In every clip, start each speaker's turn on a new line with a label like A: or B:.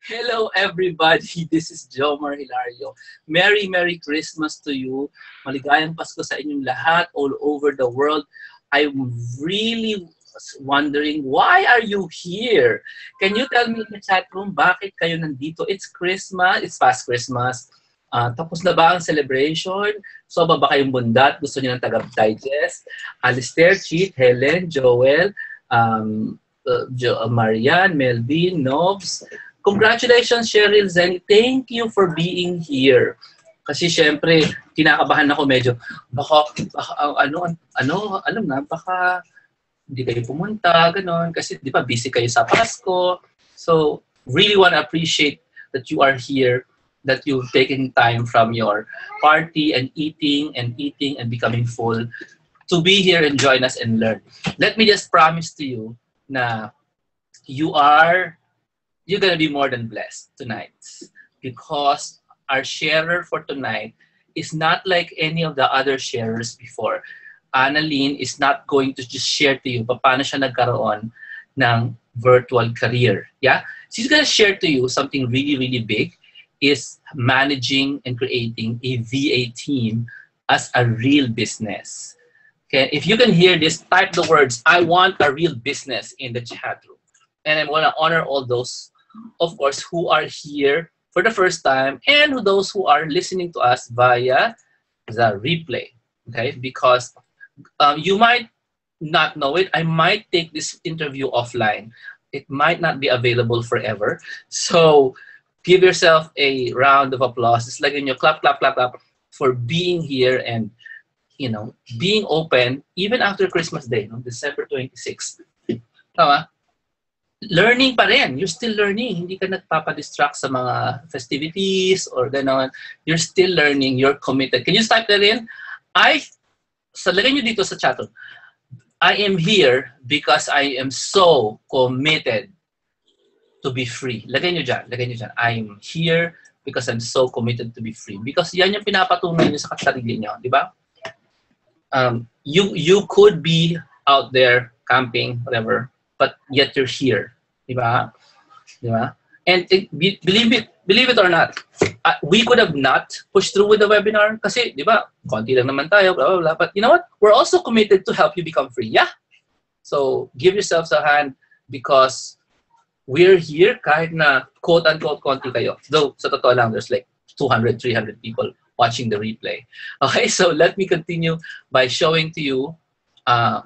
A: Hello everybody, this is Jomar Hilario. Merry Christmas to you. Maligayang Pasko sa inyong lahat all over the world. I'm really wondering, why are you here? Can you tell me in the chat room, bakit kayo nandito? It's Christmas, it's past Christmas. Tapos na ba ang celebration? So ba kayong bundat? Gusto niyo ng Tagab-Digest? Alistair, Cheat, Helen, Joel, Marian, Melvin, Nobs. Congratulations, Cheryl Zen. Thank you for being here. Kasi syempre, kinakabahan ako medyo, baka baka hindi kayo pumunta, ganon. Kasi di ba, busy kayo sa Pasko. So, really want to appreciate that you are here, that you've taken time from your party and eating and becoming full to be here and join us and learn. Let me just promise to you na you're gonna be more than blessed tonight, because our sharer for tonight is not like any of the other sharers before. Annalyn is not going to just share to you paano siya nagkaroon ng virtual career. Yeah? She's gonna share to you something really big, is managing and creating a VA team as a real business. Okay? If you can hear this, type the words, "I want a real business," in the chat room. And I want to honor all those, of course, who are here for the first time, and those who are listening to us via the replay. Okay? Because you might not know it. I might take this interview offline. It might not be available forever. So give yourself a round of applause. It's like in your clap for being here and, you know, being open even after Christmas Day, no? December 26th. Tama? Learning pa rin. You're still learning. Hindi ka nagpapadistract sa mga festivities or gano'n. You're still learning. You're committed. Can you type that in? Lagay nyo dito sa chat room. I am here because I am so committed to be free. Lagay nyo dyan. I am here because I'm so committed to be free. Because yan yung pinapatunay nyo sa sarili nyo. Di ba? You could be out there camping, whatever, but yet you're here. Diba? Diba? And believe it or not, we could have not pushed through with the webinar kasi, diba, konti lang naman tayo, blah, blah, blah. But you know what? We're also committed to help you become free. Yeah? So give yourselves a hand, because we're here kahit na quote-unquote konti kayo. Though, sa totoo lang, there's like 200, 300 people watching the replay. Okay, so let me continue by showing to you a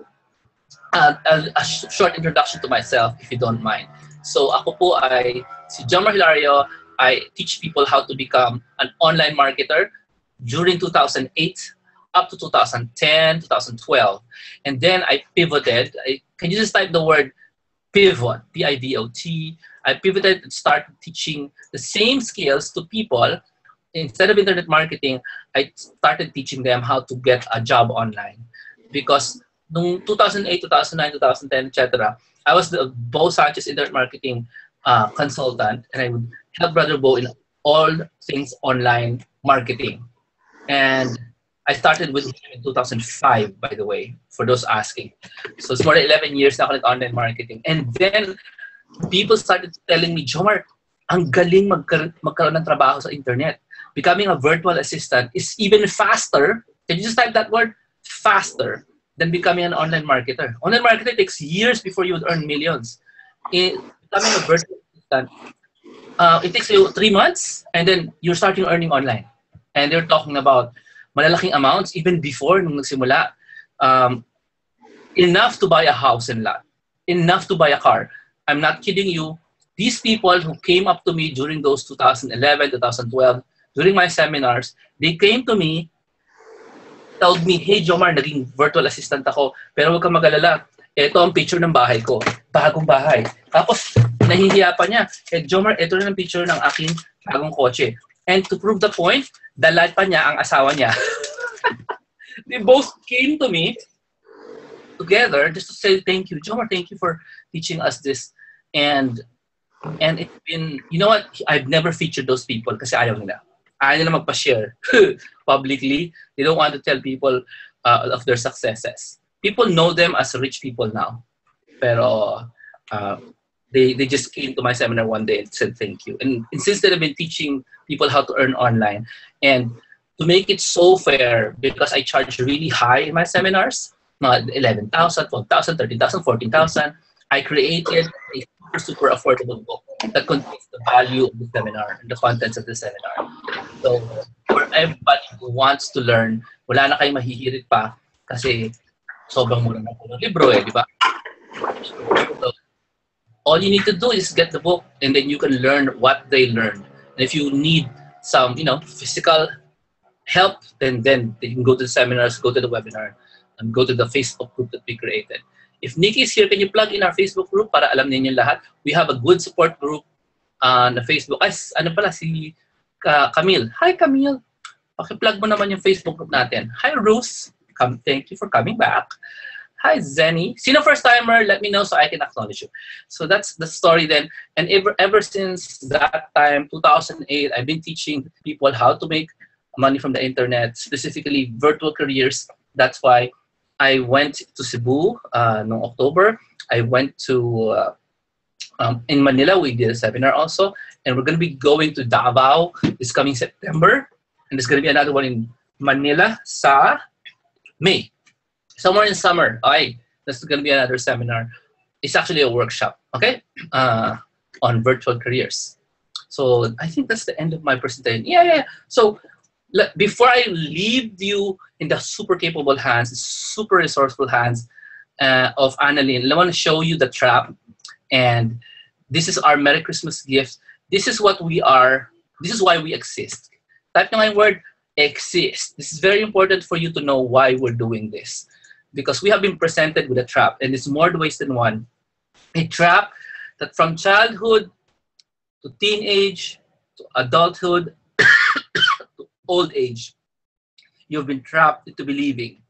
A: short introduction to myself, if you don't mind. So ako po ay si Jomar Hilario. I teach people how to become an online marketer during 2008 up to 2010, 2012. And then I pivoted. Can you just type the word pivot, P-I-V-O-T. I pivoted and started teaching the same skills to people. Instead of internet marketing, I started teaching them how to get a job online. Because noong 2008, 2009, 2010, etc., I was the Bo Sanchez internet marketing consultant, and I would help Brother Bo in all things online marketing. And I started with him in 2005, by the way, for those asking. So it's more than 11 years na ako online marketing. And then people started telling me, Jomar, ang galing magkaroon ng trabaho sa internet. Becoming a virtual assistant is even faster. Can you just type that word? Faster than becoming an online marketer. Online marketer takes years before you would earn millions. Becoming a virtual assistant, it takes you 3 months, and then you're starting earning online. And they're talking about malalaking amounts even before nung nagsimula. Enough to buy a house and lot. Enough to buy a car. I'm not kidding you. These people who came up to me during those 2011, 2012, during my seminars, they came to me, told me, "Hey Jomar, naging virtual assistant ako, pero huwag kang mag-alala. Ito ang picture ng bahay ko. Bagong bahay." Tapos, nahihiya pa niya. Jomar, ito na ang picture ng aking bagong kotse. And to prove the point, dala pa niya ang asawa niya. They both came to me together just to say, "Thank you, Jomar, thank you for teaching us this." And it's been, you know what? I've never featured those people kasi ayaw nila. Ayaw nila magpa-share publicly. They don't want to tell people of their successes. People know them as rich people now. Pero They just came to my seminar one day and said thank you. And since then, I've been teaching people how to earn online. And to make it so fair, because I charge really high in my seminars, not 11,000, 12,000, 13,000, 14,000, I created a super, super affordable book that contains the value of the seminar and the contents of the seminar. So for everybody who wants to learn, wala na kayong mahihirit pa kasi sobrang mura na po ng libro di ba? So, all you need to do is get the book and then you can learn what they learned. And if you need some, physical help, then you can go to the seminars, go to the webinar, and go to the Facebook group that we created. If Nikki is here, can you plug in our Facebook group para alam ninyo lahat? We have a good support group on Facebook. Ay, ano pala, si Camille. Hi, Camille. Paki-plug mo naman yung Facebook group natin. Hi, Bruce. Thank you for coming back. Hi, Zenny. Sino first-timer? Let me know so I can acknowledge you. So that's the story then. And ever since that time, 2008, I've been teaching people how to make money from the internet, specifically virtual careers. That's why I went to Cebu no October. I went to, in Manila, we did a seminar also. And we're going to be going to Davao this coming September. And there's going to be another one in Manila sa May. Somewhere in summer, that's going to be another seminar. It's actually a workshop, okay, on virtual careers. So I think that's the end of my presentation. Yeah. So before I leave you in the super capable hands, super resourceful hands of Annalyn, I want to show you the trap. And this is our Merry Christmas gift. This is what we are. This is why we exist. Type nyo nga word, exist. This is very important for you to know why we're doing this. Because we have been presented with a trap, and it's more ways than one. A trap that from childhood to teenage to adulthood to old age, you've been trapped into believing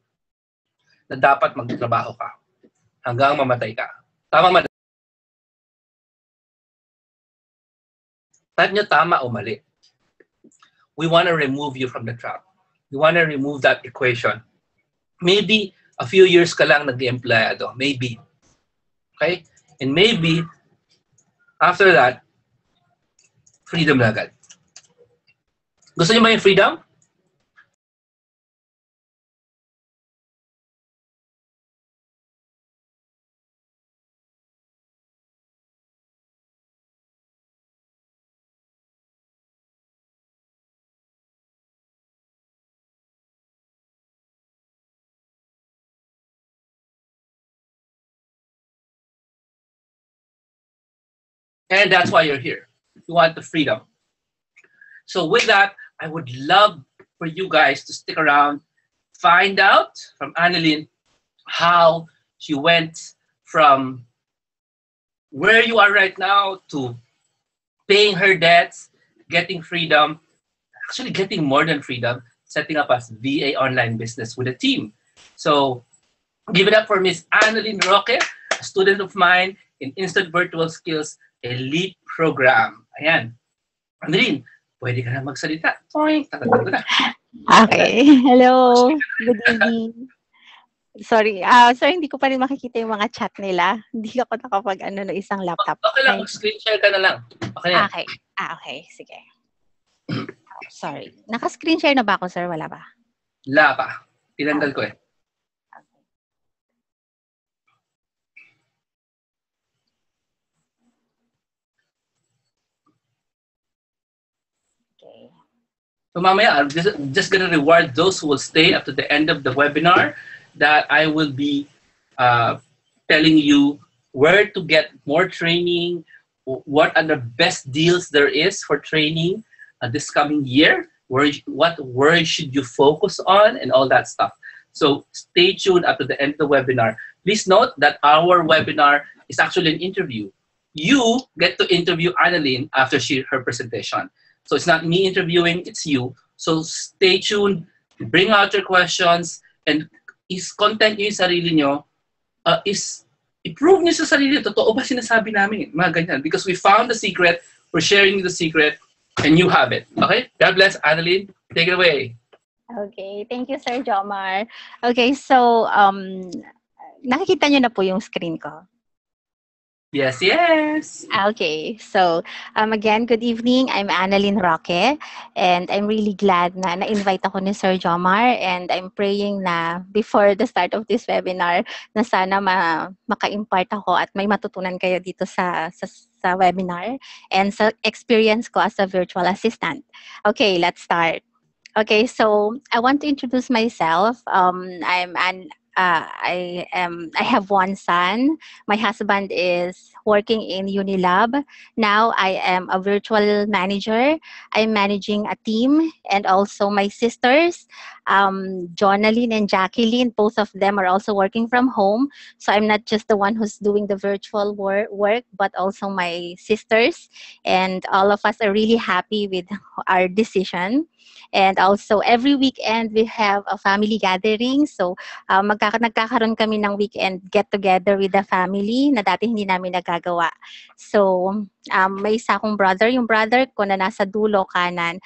A: na dapat magtrabaho ka hanggang mamatay ka. Tama, type nyo tama o mali. We want to remove you from the trap. We want to remove that equation. Maybe a few years ka lang nag-empleyado. Maybe. Okay? And maybe, after that, freedom na agad. Gusto niyo ba yung freedom? And that's why you're here. You want the freedom. So with that, I would love for you guys to stick around, find out from Annalyn how she went from where you are right now to paying her debts, getting freedom, actually getting more than freedom, setting up a VA online business with a team. So give it up for Miss Annalyn Roque, a student of mine in Instant Virtual Skills Elite Program. Ayan. Annalyn, pwede ka na magsalita. Tatagdag ko na.
B: Okay. Hello. Good evening. Sorry. Sir, hindi ko pa rin makikita yung mga chat nila. Hindi ako nakapag ng isang laptop.
A: Okay lang. Screen share ka na lang. Okay yan.
B: Okay. Okay. Sige. Sorry. Naka-screen share na ba ako, sir? Wala ba?
A: Wala pa. Tinanggal ko eh. So mamaya, I'm just going to reward those who will stay up to the end of the webinar, that I will be telling you where to get more training, what are the best deals there is for training this coming year, what words should you focus on, and all that stuff. So stay tuned up to the end of the webinar. Please note that our webinar is actually an interview. You get to interview Annalyn after her presentation. So it's not me interviewing, it's you. So stay tuned, bring out your questions, and is content nyo yung sarili nyo, i-prove nyo sa sarili, totoo ba sinasabi namin? Mga ganyan. Because we found the secret, we're sharing the secret, and you have it. Okay? God bless, Annalyn. Take it away.
B: Okay. Thank you, Sir Jomar. Okay, so, nakikita nyo na po yung screen ko.
A: Yes, yes.
B: Okay, so again, good evening. I'm Annalyn Roque, and I'm really glad na na-invite ako ni Sir Jomar, and I'm praying na before the start of this webinar na sana maka-impart ako at may matutunan kayo dito sa webinar and sa experience ko as a virtual assistant. Okay, let's start. Okay, so I want to introduce myself. I have one son. My husband is working in Unilab. Now I am a virtual manager. I'm managing a team, and also my sisters, Jonaline and Jacqueline. Both of them are also working from home. So I'm not just the one who's doing the virtual work, but also my sisters, and all of us are really happy with our decision. And also every weekend we have a family gathering. So nagkakaroon kami ng weekend get together with the family na dati hindi namin nagagawa. So may isa akong brother. Yung brother ko na nasa dulo kanan,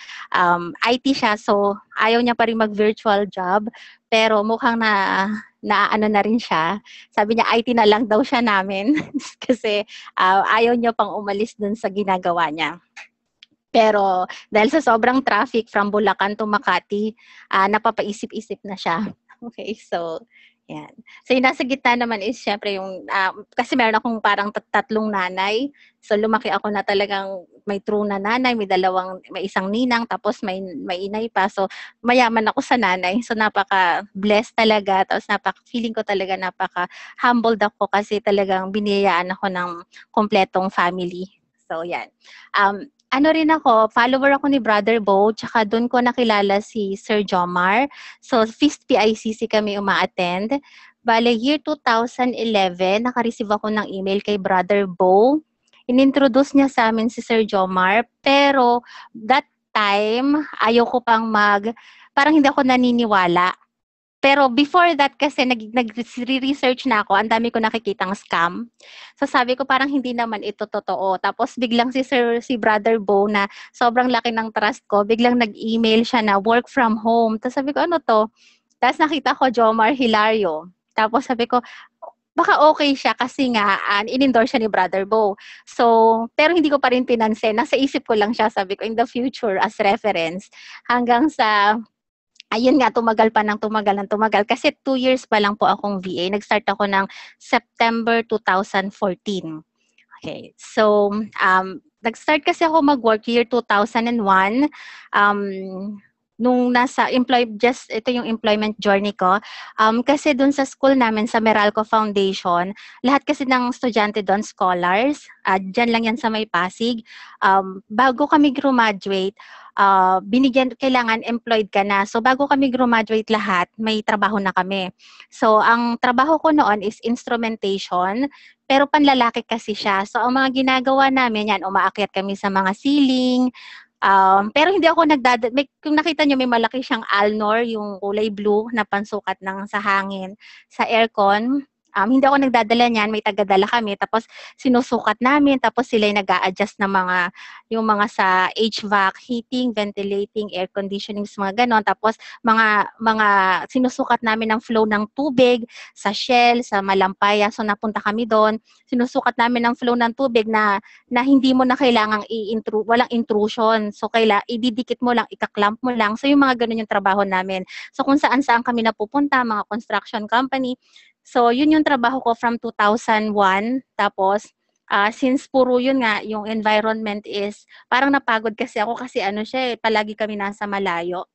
B: IT siya. So ayaw niya pa rin mag-virtual job. Pero mukhang na rin siya. Sabi niya IT na lang daw siya namin kasi ayaw niya pang umalis dun sa ginagawa niya. Pero dahil sa sobrang traffic from Bulacan to Makati, napapaisip-isip na siya. Okay, so yan. So yung nasa gitna naman is syempre yung, kasi meron akong parang tatlong nanay. So lumaki ako na talagang may true na nanay, may isang ninang, tapos may inay pa. So mayaman ako sa nanay. So napaka-blessed talaga. Tapos feeling ko talaga napaka-humbled ako kasi talagang biniyayaan ako ng kompletong family. So yan. Ano rin ako, follower ako ni Brother Bo, tsaka doon ko nakilala si Sir Jomar. So, FIST PICC kami uma-attend. Bale, year 2011, naka-receive ako ng email kay Brother Bo. Inintroduce niya sa amin si Sir Jomar, pero that time, ayoko pang parang hindi ako naniniwala. Pero before that kasi nag-research na ako, ang dami ko nakikitang scam. So sabi ko parang hindi naman ito totoo. Tapos biglang si Brother Bo na sobrang laki ng trust ko, biglang nag-email siya na work from home. Tapos sabi ko ano to? Tapos nakita ko Jomar Hilario. Tapos sabi ko baka okay siya kasi nga in-endorse siya ni Brother Bo. So, pero hindi ko pa rin pinansin. Nasa isip ko lang siya, sabi ko in the future as reference. Hanggang sa ayun nga, tumagal kasi 2 years pa lang po akong VA. Nag-start ako ng September 2014. Okay, so nag-start kasi ako mag-work year 2001. Nung ito yung employment journey ko. Kasi dun sa school namin, sa Meralco Foundation, lahat kasi ng estudyante doon, scholars, dyan lang yan sa may Pasig. Bago kami graduate, kailangan employed ka na. So, bago kami graduate lahat, may trabaho na kami. So, ang trabaho ko noon is instrumentation, pero panlalaki kasi siya. So, ang mga ginagawa namin, yan, umaakyat kami sa mga ceiling, pero hindi ako kung nakita nyo, may malaki siyang Alnor, yung kulay blue na pansukat sa hangin, sa aircon. Hindi ako nagdadala niyan, may tagadala kami, tapos sinusukat namin, tapos sila yung nag-a-adjust ng yung mga sa HVAC, heating, ventilating, air conditioning, mga ganon. Tapos mga sinusukat namin ng flow ng tubig sa Shell, sa Malampaya. So napunta kami doon, sinusukat namin ng flow ng tubig na hindi mo na kailangang walang intrusion. So ididikit mo lang, ikaklamp mo lang. So yung mga ganon yung trabaho namin. So kung saan-saan kami napupunta, mga construction company. So, yun yung trabaho ko from 2001. Tapos, since puro yun nga, yung environment is, parang napagod kasi ako kasi palagi kami nasa malayo.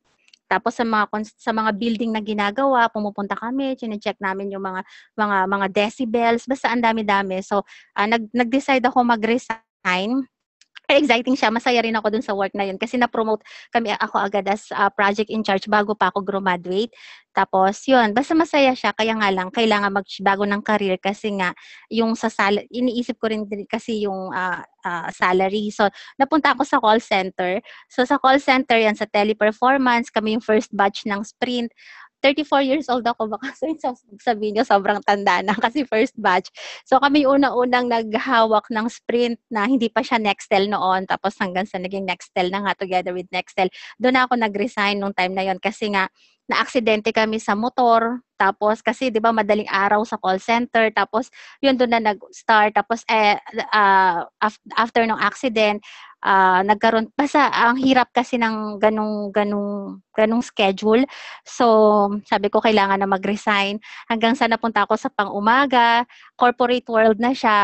B: Tapos sa mga building na ginagawa, pumupunta kami, chine-check namin yung mga decibels, basta ang dami-dami. So, nag-decide ako mag-resign. Exciting siya. Masaya rin ako dun sa work na yun kasi na-promote ako agad as project in charge bago pa ako graduate. Tapos yun, basta masaya siya. Kaya nga lang, kailangan magbago ng career kasi nga yung iniisip ko rin kasi yung salary. So, napunta ako sa call center. So, sa call center yan, sa teleperformance, kami yung first batch ng sprint. 34 years old ako, baka sabihin niyo sobrang tanda na kasi first batch. So kami una-unang naghawak ng sprint na hindi pa siya Nextel noon, tapos hanggang sa naging Nextel na nga together with Nextel. Doon ako nag-resign nung time na yon kasi nga na-aksidente kami sa motor, tapos kasi 'di ba madaling araw sa call center, tapos yun doon na nag-start, tapos after ng accident, nagkaroon basta ang hirap kasi ng ganung schedule. So, sabi ko kailangan na mag-resign hanggang sa napunta ako sa pang-umaga, corporate world na siya,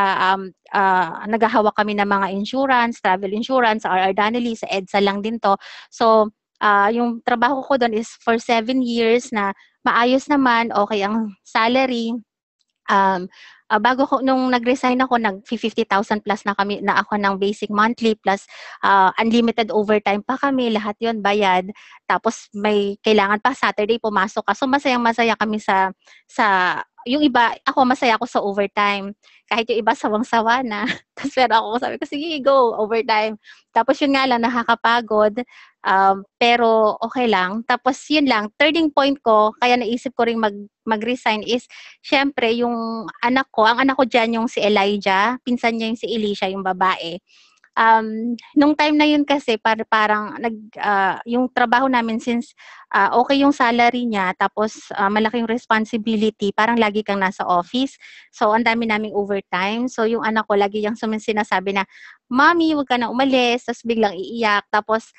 B: naghahawak kami ng mga insurance, travel insurance, sa RR Donnelley, sa EDSA lang din 'to. So, yung trabaho ko doon is for 7 years na maayos naman, okay ang salary. Bago ko nung nag-resign ako, nag-50,000 plus na kami na ako ng basic monthly plus unlimited overtime pa kami, lahat 'yon bayad. Tapos may kailangan pa Saturday pumasok ka. So masayang-masaya kami sa yung iba, ako masaya ako sa overtime. Kahit yung iba sawang-sawa na. Tapos pero ako sabi ko, sige, go, overtime. Tapos yun nga lang, nakakapagod. Pero okay lang. Tapos yun lang, turning point ko, kaya naisip ko ring mag-resign is, syempre, yung anak ko, ang anak ko dyan yung si Elijah, pinsan niya yung si Elisha, yung babae. Nung time na yun kasi parang yung trabaho namin since okay yung salary niya tapos malaking responsibility, parang lagi kang nasa office. So ang dami naming overtime. So yung anak ko lagi yung sinasabi na, "Mommy, wag ka na umalis." Tapos biglang iiyak. Tapos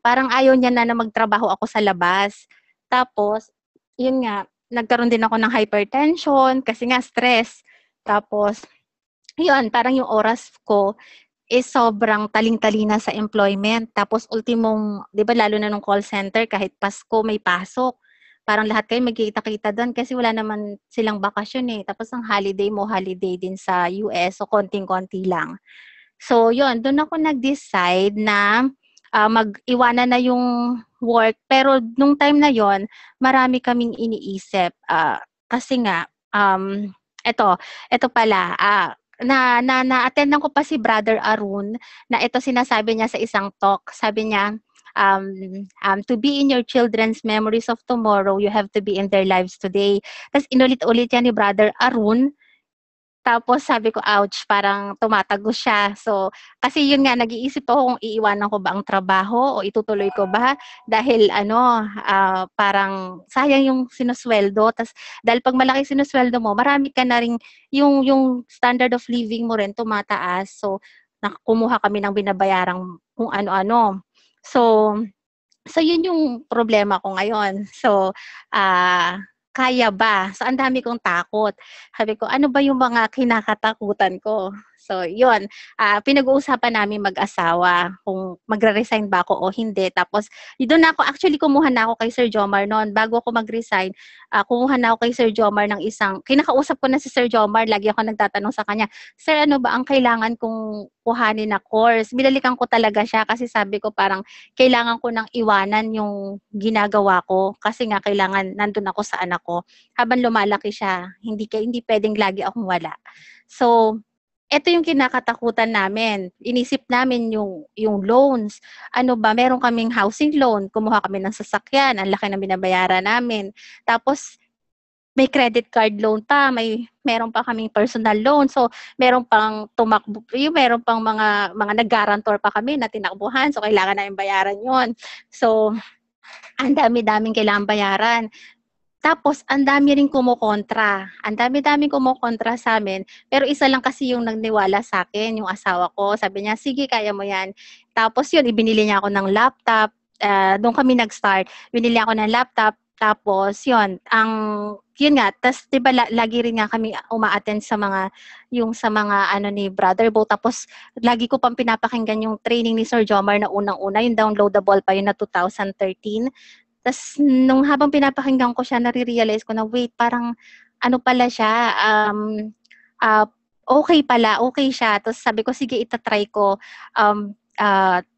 B: parang ayaw niya na magtrabaho ako sa labas. Tapos yun nga, nagkaroon din ako ng hypertension kasi nga stress. Tapos yun, parang yung oras ko is sobrang taling-talina sa employment. Tapos ultimong, 'di ba lalo na nung call center, kahit Pasko may pasok. Parang lahat kayo magkikita-kita doon kasi wala naman silang bakasyon eh. Tapos ang holiday mo, holiday din sa US, so konting-konti lang. So yun, doon ako nag-decide na mag-iwanan na yung work. Pero nung time na yon, marami kaming iniisip. Kasi nga, eto pala, na-attendan ko pa si Brother Arun na ito sinasabi niya sa isang talk. Sabi niya, to be in your children's memories of tomorrow, you have to be in their lives today. Tapos inulit-ulit yan ni Brother Arun. Tapos sabi ko, ouch, parang tumatagos siya. So, kasi yun nga, nag-iisip ako kung iiwanan ko ba ang trabaho o itutuloy ko ba dahil parang sayang yung sinusweldo. Tas, dahil pag malaki sinusweldo mo, marami ka na rin, yung standard of living mo rin tumataas. So, kumuha kami ng binabayarang kung ano-ano. So yun yung problema ko ngayon. So, kaya ba? So, ang dami kong takot. Sabi ko, ano ba yung mga kinakatakutan ko? So, yun. Pinag-uusapan namin mag-asawa kung magre-resign ba ako o hindi. Tapos, doon ako, actually, kumuha na ako kay Sir Jomar noon. Bago ako mag-resign, kumuha na ako kay Sir Jomar ng kinakausap ko na si Sir Jomar, lagi ako nagtatanong sa kanya, Sir, ano ba ang kailangan kong kuhanin na course? Binalikan ko talaga siya kasi sabi ko parang kailangan ko nang iwanan yung ginagawa ko kasi nga kailangan nandun ako sa anak ko. Habang lumalaki siya, hindi pwedeng lagi akong wala. So, ito yung kinakatakutan namin. Inisip namin yung loans. Ano ba, meron kaming housing loan, kumuha kami ng sasakyan, ang laki ng binabayaran namin. Tapos, may credit card loan pa, meron pa kaming personal loan. So, meron pang tumakbo, meron pang mga nag-guarantor pa kami na tinakbuhan. So, kailangan namin bayaran yon. So, ang dami-daming kailangan bayaran. Tapos, ang dami rin kumukontra. Ang dami-daming kumukontra sa amin. Pero isa lang kasi yung nagniwala sa akin, yung asawa ko. Sabi niya, sige, kaya mo yan. Tapos yun, ibinili niya ako ng laptop. Doon kami nag-start. Binili ako ng laptop. Tapos yun, yun nga, tas diba lagi rin nga kami uma-attend sa mga ni Brother Bo. Tapos lagi ko pang pinapakinggan yung training ni Sir Jomar na unang-una, yung downloadable pa yun na 2013. Tas nung habang pinapakinggan ko siya, nare-realize ko na wait, parang ano pala siya, okay pala, okay siya. Tapos sabi ko, sige, itatry ko.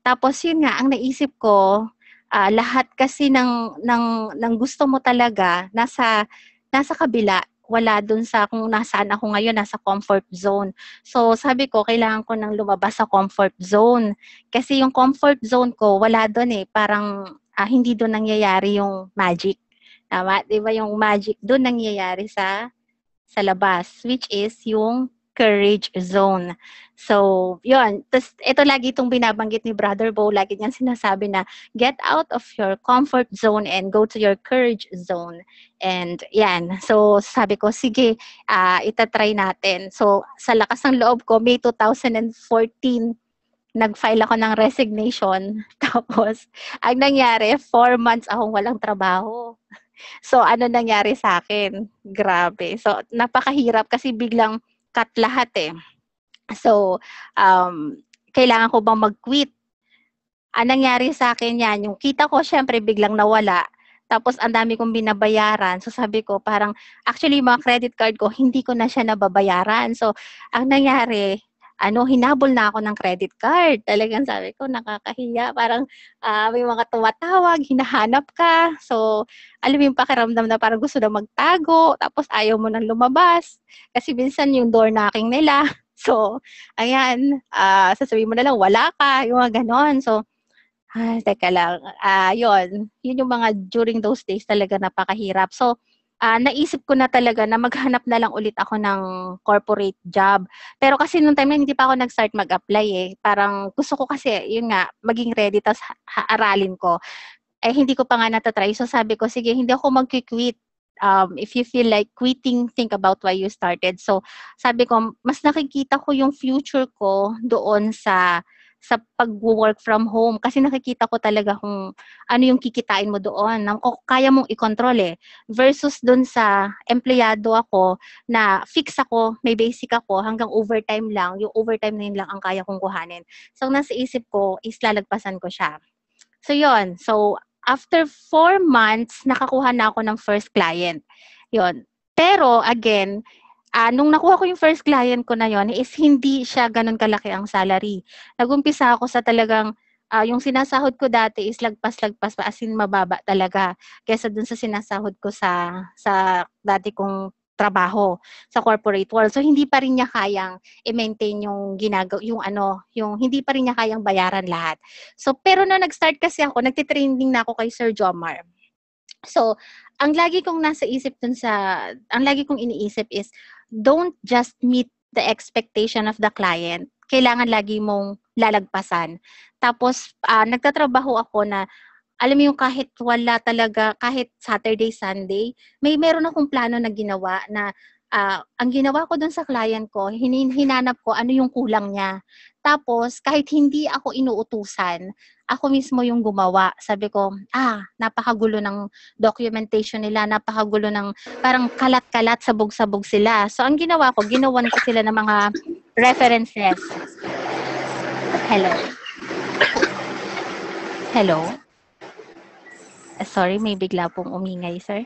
B: Tapos yun nga, ang naisip ko, lahat kasi ng gusto mo talaga, nasa kabila, wala dun sa kung nasaan ako ngayon, nasa comfort zone. So sabi ko, kailangan ko nang lumabas sa comfort zone. Kasi yung comfort zone ko, wala dun eh. Parang hindi doon nangyayari yung magic. Tama? Di ba yung magic doon nangyayari sa labas, which is yung courage zone. So, yun. Tapos, ito lagi itong binabanggit ni Brother Bo. Lagi niyang sinasabi na, get out of your comfort zone and go to your courage zone. And, yan. So, sabi ko, sige, itatry natin. So, sa lakas ng loob ko, May 2014, nag-file ako ng resignation. Tapos, ang nangyari, 4 months akong walang trabaho. So, ano nangyari sa akin? Grabe. So, napakahirap kasi biglang cut lahat eh. So, kailangan ko bang mag-quit? Ang nangyari sa akin yan, yung kita ko syempre biglang nawala. Tapos, ang dami kong binabayaran. So, sabi ko parang, actually, mga credit card ko, hindi ko na siya nababayaran. So, ang nangyari, hinabol na ako ng credit card. Talagang sabi ko, nakakahiya. Parang may mga tumatawag, hinahanap ka. So, alam mo yung pakiramdam na parang gusto na magtago. Tapos ayaw mo nang lumabas. Kasi minsan yung door knocking nila. So, ayan, sasabihin mo na lang, wala ka. Yung mga ganon. So, teka lang. Yun yung mga during those days talaga napakahirap. So, naisip ko na talaga na maghanap na lang ulit ako ng corporate job. Pero kasi nung time na hindi pa ako nag-start mag-apply eh. Parang gusto ko kasi, yun nga, maging ready, tapos aralin ko. Eh, hindi ko pa nga natatry. So sabi ko, sige, hindi ako mag-quit. If you feel like quitting, think about why you started. So sabi ko, mas nakikita ko yung future ko doon sa pag-work from home kasi nakikita ko talaga kung ano yung kikitain mo doon na kaya mong i-control eh versus doon sa empleyado ako na fix ako, may basic ako hanggang overtime lang, yung overtime na yun lang ang kaya kong kuhanin. So nasa isip ko is lalagpasan ko siya. So yon. So after 4 months nakakuha na ako ng first client. Yon. Pero again, nung nakuha ko yung first client ko na yon is hindi siya ganun kalaki ang salary. Nag-umpisa ako sa talagang yung sinasahod ko dati is lagpas-lagpas pa as in mababa talaga kaysa dun sa sinasahod ko sa dati kong trabaho sa corporate world. So hindi pa rin niya kayang i-maintain yung yung hindi pa rin niya kayang bayaran lahat. So pero na nag-start kasi ako, nagte-training na ako kay Sir Jomar. So, ang lagi kong iniisip is, don't just meet the expectation of the client. Kailangan lagi mong lalagpasan. Tapos, nagtatrabaho ako na, alam mo yung kahit wala talaga, kahit Saturday, Sunday, meron akong plano na ginawa na, ang ginawa ko dun sa client ko, hinanap ko ano yung kulang niya. Tapos, kahit hindi ako inuutusan, ako mismo yung gumawa. Sabi ko, napakagulo ng documentation nila, napakagulo ng parang kalat-kalat, sabog-sabog sila. So, ang ginawa ko, ginawan ko sila ng mga references. Hello? Hello? Sorry, may bigla pong umingay, sir.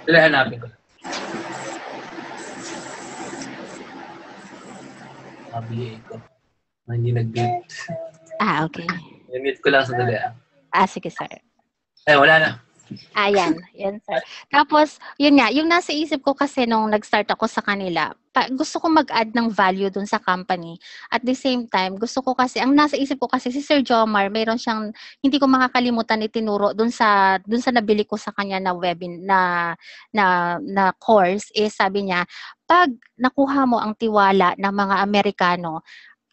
A: Hanapin ko. BA ko. Hindi nag-mute.
B: Okay.
A: I-mute ko lang sa dali.
B: Sige, sir.
A: Wala na.
B: Yan, sir. Tapos, yun nga, yung nasa isip ko kasi nung nag-start ako sa kanila, gusto ko mag-add ng value dun sa company. At the same time, ang nasa isip ko kasi si Sir Jomar, mayroon siyang, hindi ko makakalimutan itinuro dun sa nabili ko sa kanya na na course, sabi niya, pag nakuha mo ang tiwala ng mga Amerikano,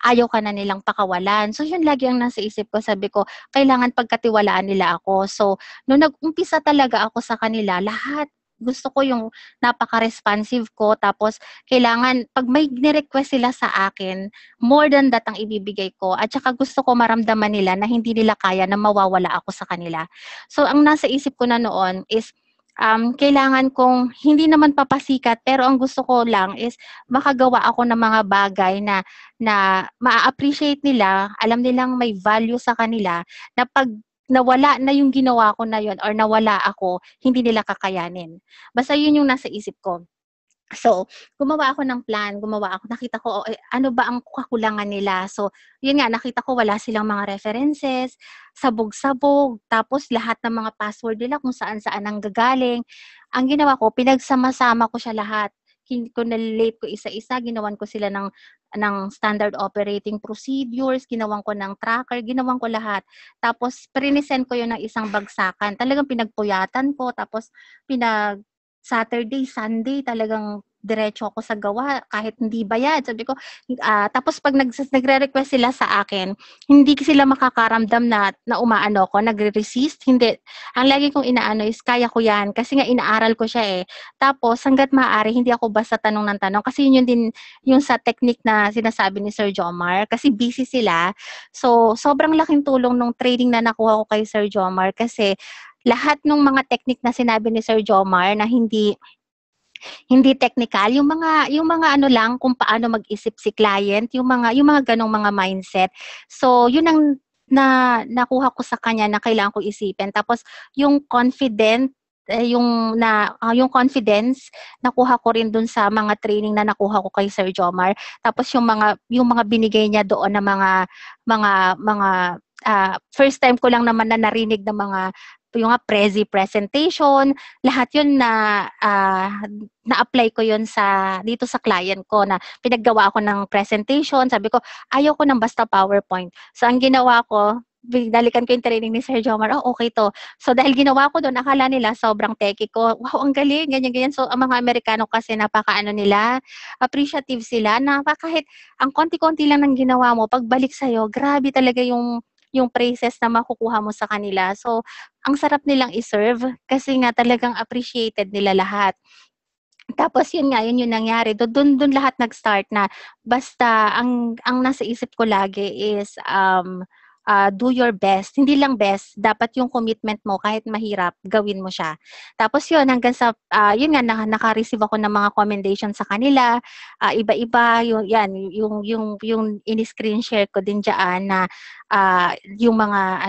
B: ayaw ka na nilang pakawalan. So, yun lagi ang nasa isip ko. Sabi ko, kailangan pagkatiwalaan nila ako. So, nung nag-umpisa talaga ako sa kanila, lahat gusto ko yung napaka-responsive ko. Tapos, kailangan, pag may ni-request sila sa akin, more than that ang ibibigay ko. At saka gusto ko maramdaman nila na hindi nila kaya na mawawala ako sa kanila. So, ang nasa isip ko na noon is, kailangan kong hindi naman papasikat pero ang gusto ko lang is makagawa ako ng mga bagay na ma-appreciate nila, alam nilang may value sa kanila na pag nawala na yung ginawa ko na yun or nawala ako, hindi nila kakayanin. Basta yun yung nasa isip ko. So, gumawa ako ng plan, nakita ko, ano ba ang kakulangan nila. So, yun nga, nakita ko wala silang mga references, sabog-sabog, tapos lahat ng mga password nila kung saan-saan ang gagaling. Ang ginawa ko, pinagsama-sama ko siya lahat. kinalate ko isa-isa, ginawan ko sila ng standard operating procedures, ginawan ko ng tracker, ginawan ko lahat. Tapos, present ko yun ng isang bagsakan. Talagang pinagpuyatan ko, tapos Saturday, Sunday, talagang diretso ako sa gawa kahit hindi bayad. Sabi ko, tapos pag nagre-request sila sa akin, hindi sila makakaramdam na umaano ko, nagre-resist. Hindi. Ang lagi kong inaano is kaya ko yan kasi nga inaaral ko siya eh. Tapos hangga't maaari, hindi ako basta tanong ng tanong kasi yun din yung sa technique na sinasabi ni Sir Jomar kasi busy sila. So, sobrang laking tulong nung training na nakuha ko kay Sir Jomar kasi lahat ng mga technique na sinabi ni Sir Jomar na hindi technical, yung mga ano lang kung paano mag-isip si client, yung mga ganong mga mindset. So, yun ang nakuha ko sa kanya na kailangan ko isipin. Tapos yung yung confidence nakuha ko rin dun sa mga training na nakuha ko kay Sir Jomar. Tapos yung mga binigay niya doon na mga first time ko lang naman na narinig ng mga yung presentation, lahat yun na-apply ko yun dito sa client ko na pinaggawa ako ng presentation. Sabi ko, ayaw ko ng basta PowerPoint. So, ang ginawa ko, binalikan ko yung training ni Sir Jomar, okay to. So, dahil ginawa ko doon, akala nila sobrang techy ko. Wow, ang galing, ganyan. So, ang mga Amerikano kasi napakaano nila, appreciative sila na kahit ang konti-konti lang ng ginawa mo, pagbalik sa'yo, grabe talaga yung praises na makukuha mo sa kanila. So, ang sarap nilang iserve kasi nga talagang appreciated nila lahat. Tapos yun yung nangyari. Doon lahat nag-start na basta ang nasa isip ko lagi is do your best. Hindi lang best, dapat yung commitment mo kahit mahirap, gawin mo siya. Tapos yun hanggang sa yun nga naka-receive ako ng mga commendation sa kanila. Iba-iba yung in-screen share ko din diyan na yung mga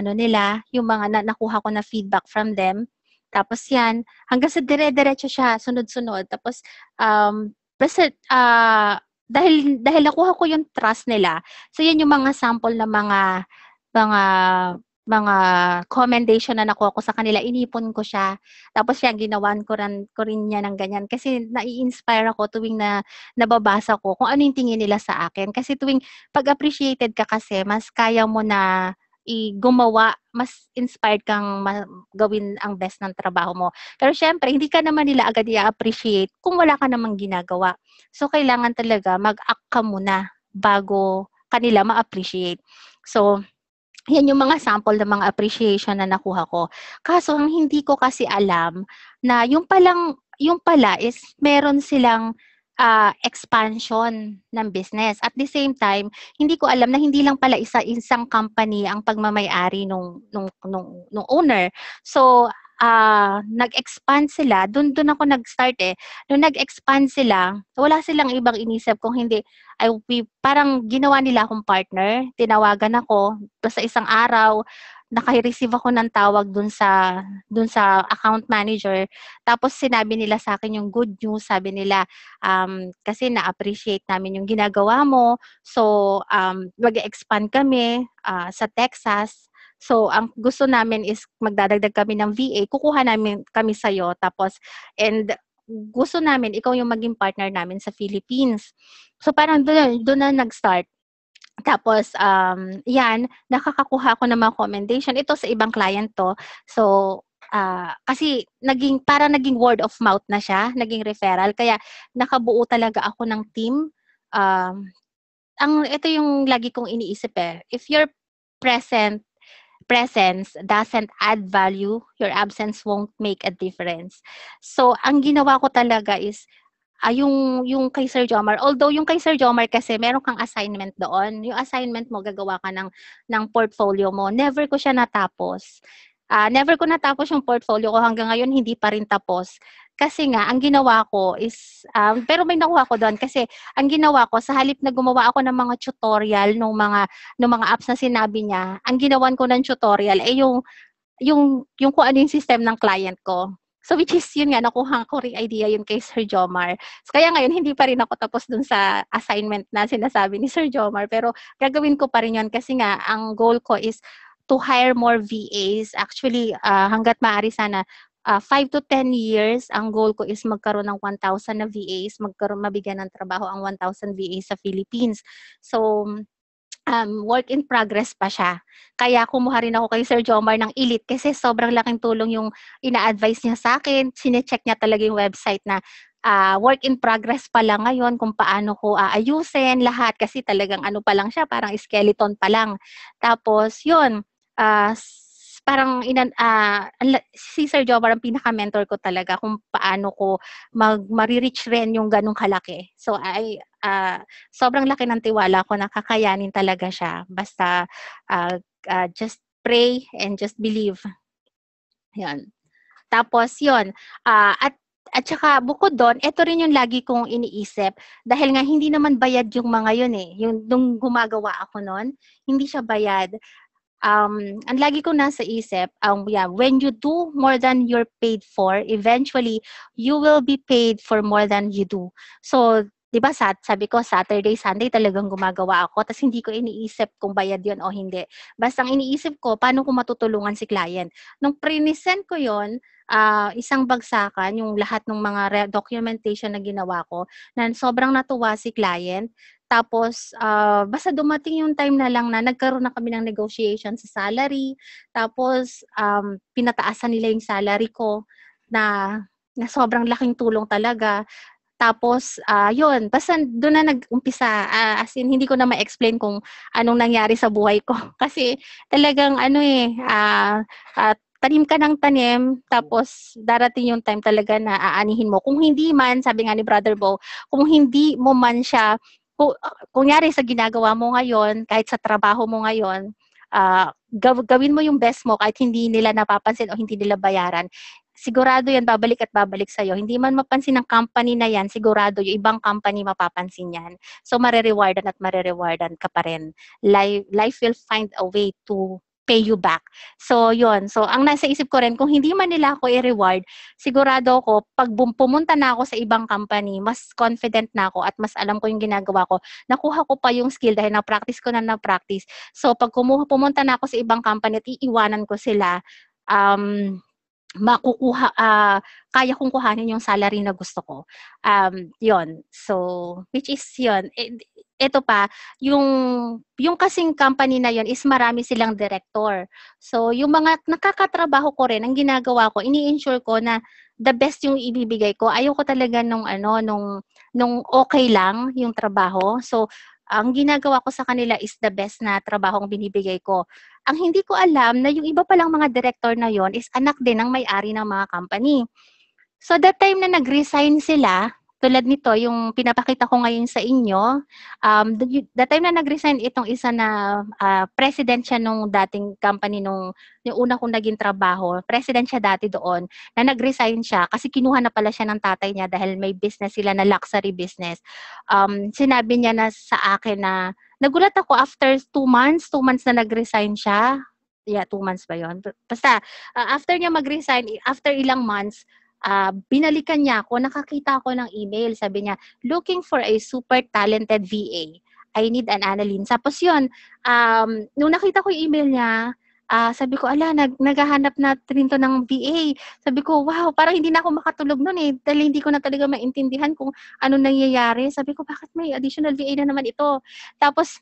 B: yung mga nakuha ko na feedback from them. Tapos yan, hanggang sa dire-diretso siya, sunod-sunod. Tapos, basta, dahil nakuha ko yung trust nila, so yan yung mga sample na mga mga commendation na nakuha ko sa kanila, inipon ko siya. Tapos yan, ginawan ko rin niya ng ganyan. Kasi nai-inspire ako tuwing na nababasa ko kung ano yung tingin nila sa akin. Kasi tuwing pag-appreciated ka kasi, mas kaya mo na gumawa, mas inspired kang gawin ang best ng trabaho mo. Pero syempre, hindi ka naman nila agad i-appreciate kung wala ka namang ginagawa. So, kailangan talaga mag-act ka muna bago kanila ma-appreciate. So, yan yung mga sample ng mga appreciation na nakuha ko. Kaso, ang hindi ko kasi alam na yung pala is meron silang expansion ng business. At the same time, hindi ko alam na hindi lang pala isang company ang pagmamay-ari nung owner. So, nag-expand sila. Doon ako nag-start eh. Nung nag-expand sila, wala silang ibang inisip kung hindi, parang ginawa nila akong partner. Tinawagan ako. Sa isang araw, naka-receive ako ng tawag dun sa account manager. Tapos sinabi nila sa akin yung good news. Sabi nila, kasi na-appreciate namin yung ginagawa mo. So, mag-expand kami sa Texas. So, ang gusto namin is magdadagdag kami ng VA. Kukuha namin kami sa'yo. Tapos, and gusto namin, ikaw yung maging partner namin sa Philippines. So, parang doon na nag-start. Tapos, yan, nakakakuha ako ng mga commendation. Ito sa ibang client to. So, kasi parang naging word of mouth na siya, naging referral. Kaya, nakabuo talaga ako ng team. Ito yung lagi kong iniisip eh. If your presence doesn't add value, your absence won't make a difference. So, ang ginawa ko talaga is, yung kay Sir Jomar, although yung kay Sir Jomar kasi meron kang assignment doon. Yung assignment mo, gagawa ka ng portfolio mo. Never ko siya natapos. Never ko natapos yung portfolio ko. Hanggang ngayon, hindi pa rin tapos. Kasi nga, ang ginawa ko is, pero may nakuha ko doon kasi ang ginawa ko, sa halip na gumawa ako ng mga tutorial ng mga apps na sinabi niya, ang ginawan ko ng tutorial ay yung kung ano yung system ng client ko. So which is yun nga, nakuha ko rin idea yun kay Sir Jomar. So, kaya ngayon, hindi pa rin ako tapos dun sa assignment na sinasabi ni Sir Jomar. Pero gagawin ko pa rin yun kasi nga, ang goal ko is to hire more VAs. Actually, hanggat maaari sana, 5 to 10 years, ang goal ko is magkaroon ng 1,000 na VAs, mabigyan ng trabaho ang 1,000 VAs sa Philippines. So, work in progress pa siya. Kaya kumuha rin ako kay Sir Jomar ng Elite kasi sobrang laking tulong yung ina-advise niya sa akin. Sine-check niya talaga yung website na work in progress pa lang ngayon kung paano ko aayusin lahat kasi talagang ano pa lang siya, parang skeleton pa lang. Tapos yun, parang si Sir Jomar ang pinaka-mentor ko talaga kung paano ko ma-reach rin yung ganong kalaki. So sobrang laki ng tiwala ko na kakayanin talaga siya. Basta just pray and just believe. Yan. Tapos yun, at saka bukod doon, ito rin yung lagi kong iniisip dahil nga hindi naman bayad yung mga yun eh. Yung nung gumagawa ako noon, hindi siya bayad. Ang lagi ko nasa isip, when you do more than you're paid for, eventually, you will be paid for more than you do. So, di ba, sabi ko, Saturday, Sunday talagang gumagawa ako, tapos hindi ko iniisip kung bayad yun o hindi. Basta ang iniisip ko, paano ko matutulungan si client. Nung pre-send ko yun, isang bagsakan, yung lahat ng mga documentation na ginawa ko, na sobrang natuwa si client. Tapos, basta dumating yung time na lang na nagkaroon na kami ng negotiation sa salary. Tapos, pinataasan nila yung salary ko na sobrang laking tulong talaga. Tapos, yun, basta doon na nag-umpisa. As in, hindi ko na ma-explain kung anong nangyari sa buhay ko. Kasi talagang tanim ka ng tanim, tapos darating yung time talaga na aanihin mo. Kung hindi man, sabi nga ni Brother Bo, kung hindi mo man siya, kunyari sa ginagawa mo ngayon, kahit sa trabaho mo ngayon, gawin mo yung best mo kahit hindi nila napapansin o hindi nila bayaran. Sigurado yan, babalik at babalik sa'yo. Hindi man mapansin ng company na yan, sigurado yung ibang company mapapansin yan. So, marerewardan at marerewardan ka pa rin. Life will find a way to pay you back. So, yun. So, ang nasa isip ko rin, kung hindi man nila ako i-reward, sigurado ako, pag pumunta na ako sa ibang company, mas confident na ako at mas alam ko yung ginagawa ko. Nakuha ko pa yung skill dahil na-practice ko na na-practice. So, pag pumunta na ako sa ibang company at iiwanan ko sila, kaya kong kuhanin yung salary na gusto ko. Yon. So, which is yon. Ito pa, yung kasing company na yon is marami silang director. So, yung mga nakakatrabaho ko rin, ang ginagawa ko, ini-ensure ko na the best yung ibibigay ko. Ayoko talaga nung okay lang yung trabaho. So, ang ginagawa ko sa kanila is the best na trabaho ang binibigay ko. Ang hindi ko alam na yung iba palang mga director na yon is anak din ng may-ari ng mga company. So that time na nag-resign sila, tulad nito, yung pinapakita ko ngayon sa inyo, that time na nag-resign itong isa na president siya nung dating company yung una kong naging trabaho, president siya dati doon, na nag-resign siya kasi kinuha na pala siya ng tatay niya dahil may business sila na luxury business. Sinabi niya na sa akin na, nagulat ako after 2 months na nag-resign siya. Yeah, 2 months ba yun? Basta, after niya mag-resign, after ilang months, binalikan niya ako, nakakita ako ng email. Sabi niya, looking for a super talented VA. I need an Annalyn. Tapos yun, nung nakita ko yung email niya, sabi ko, naghahanap na rin to ng VA. Sabi ko, wow, parang hindi na ako makatulog nun eh. Dahil hindi ko na talaga maintindihan kung ano nangyayari. Sabi ko, bakit may additional VA na naman ito? Tapos,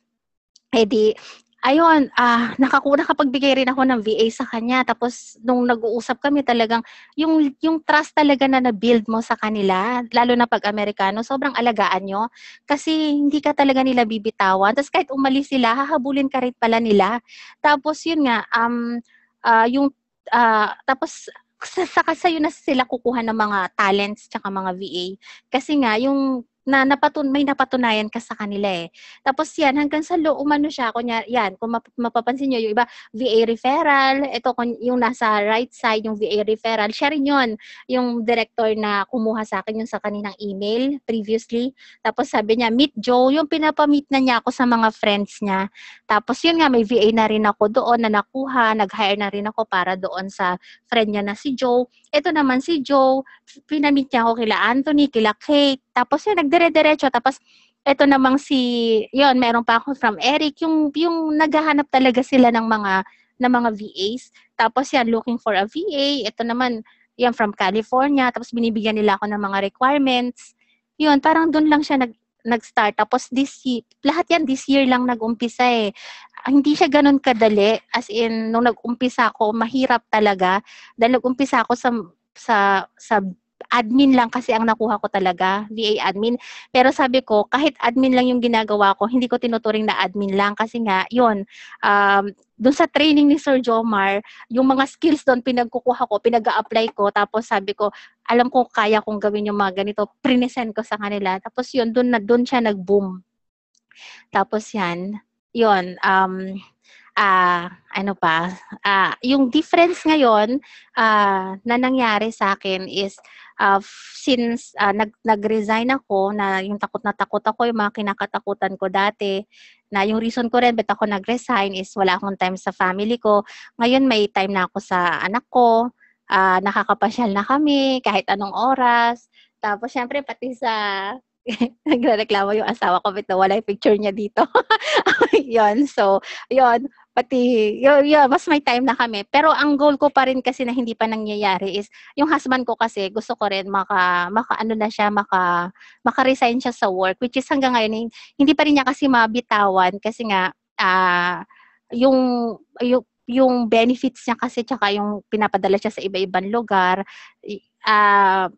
B: ayun, nakapagbigay rin ako ng VA sa kanya. Tapos, nung nag-uusap kami talagang, yung trust talaga na na-build mo sa kanila, lalo na pag Amerikano, sobrang alagaan nyo. Kasi, hindi ka talaga nila bibitawan. Tapos, kahit umalis sila, hahabulin ka rin pala nila. Tapos, yun nga, tapos, sa'yo na sila kukuha ng mga talents tsaka mga VA. Kasi nga, may napatunayan ka sa kanila eh. Tapos yan, hanggang sa umano siya, yan, kung mapapansin nyo, yung iba, VA referral, ito yung nasa right side, yung VA referral, siya rin yun, yung director na kumuha sa akin yung sa kaninang email previously. Tapos sabi niya, meet Joe, yung pinapamit na niya ako sa mga friends niya. Tapos yun nga, may VA na rin ako doon na nakuha, nag-hire na rin ako para doon sa friend niya na si Joe. Ito naman si Joe, pinamit niya ako kila Anthony, kila Kate. Tapos yun, nagdire-diretso. Tapos ito namang meron pa ako from Eric, yung naghahanap talaga sila ng mga VAs. Tapos yan, looking for a VA. Ito naman, yan from California, tapos binibigyan nila ako ng mga requirements. Yun, parang doon lang siya nag-start. Tapos lahat yan this year lang nag-umpisa eh. Hindi siya ganun kadali. As in, nung nag-umpisa ako, mahirap talaga. Dahil nag-umpisa ako sa admin lang kasi ang nakuha ko talaga, VA admin. Pero sabi ko, kahit admin lang yung ginagawa ko, hindi ko tinuturing na admin lang kasi nga, yun, doon sa training ni Sir Jomar, yung mga skills doon pinagkukuha ko, pinag-a-apply ko, tapos sabi ko, alam ko kaya kong gawin yung mga ganito, prinesent ko sa kanila. Tapos yun, doon siya nag-boom. Tapos yan, yun, ano pa, yung difference ngayon na nangyari sa akin is since nag-resign ako, na yung takot na takot ako, yung mga kinakatakutan ko dati, na yung reason ko rin ba't ako nag-resign is wala akong time sa family ko. Ngayon may time na ako sa anak ko, nakakapasyal na kami kahit anong oras. Tapos syempre pati sa nagrereklamo yung asawa ko, bit na wala yung picture niya dito. Yun, so, yun, pati, yun, mas may time na kami. Pero ang goal ko pa rin kasi na hindi pa nangyayari is, yung husband ko kasi, gusto ko rin ano na siya, maka-resign siya sa work, which is hanggang ngayon, hindi pa rin niya kasi mabitawan kasi nga, yung benefits niya kasi, tsaka yung pinapadala siya sa iba-ibang lugar,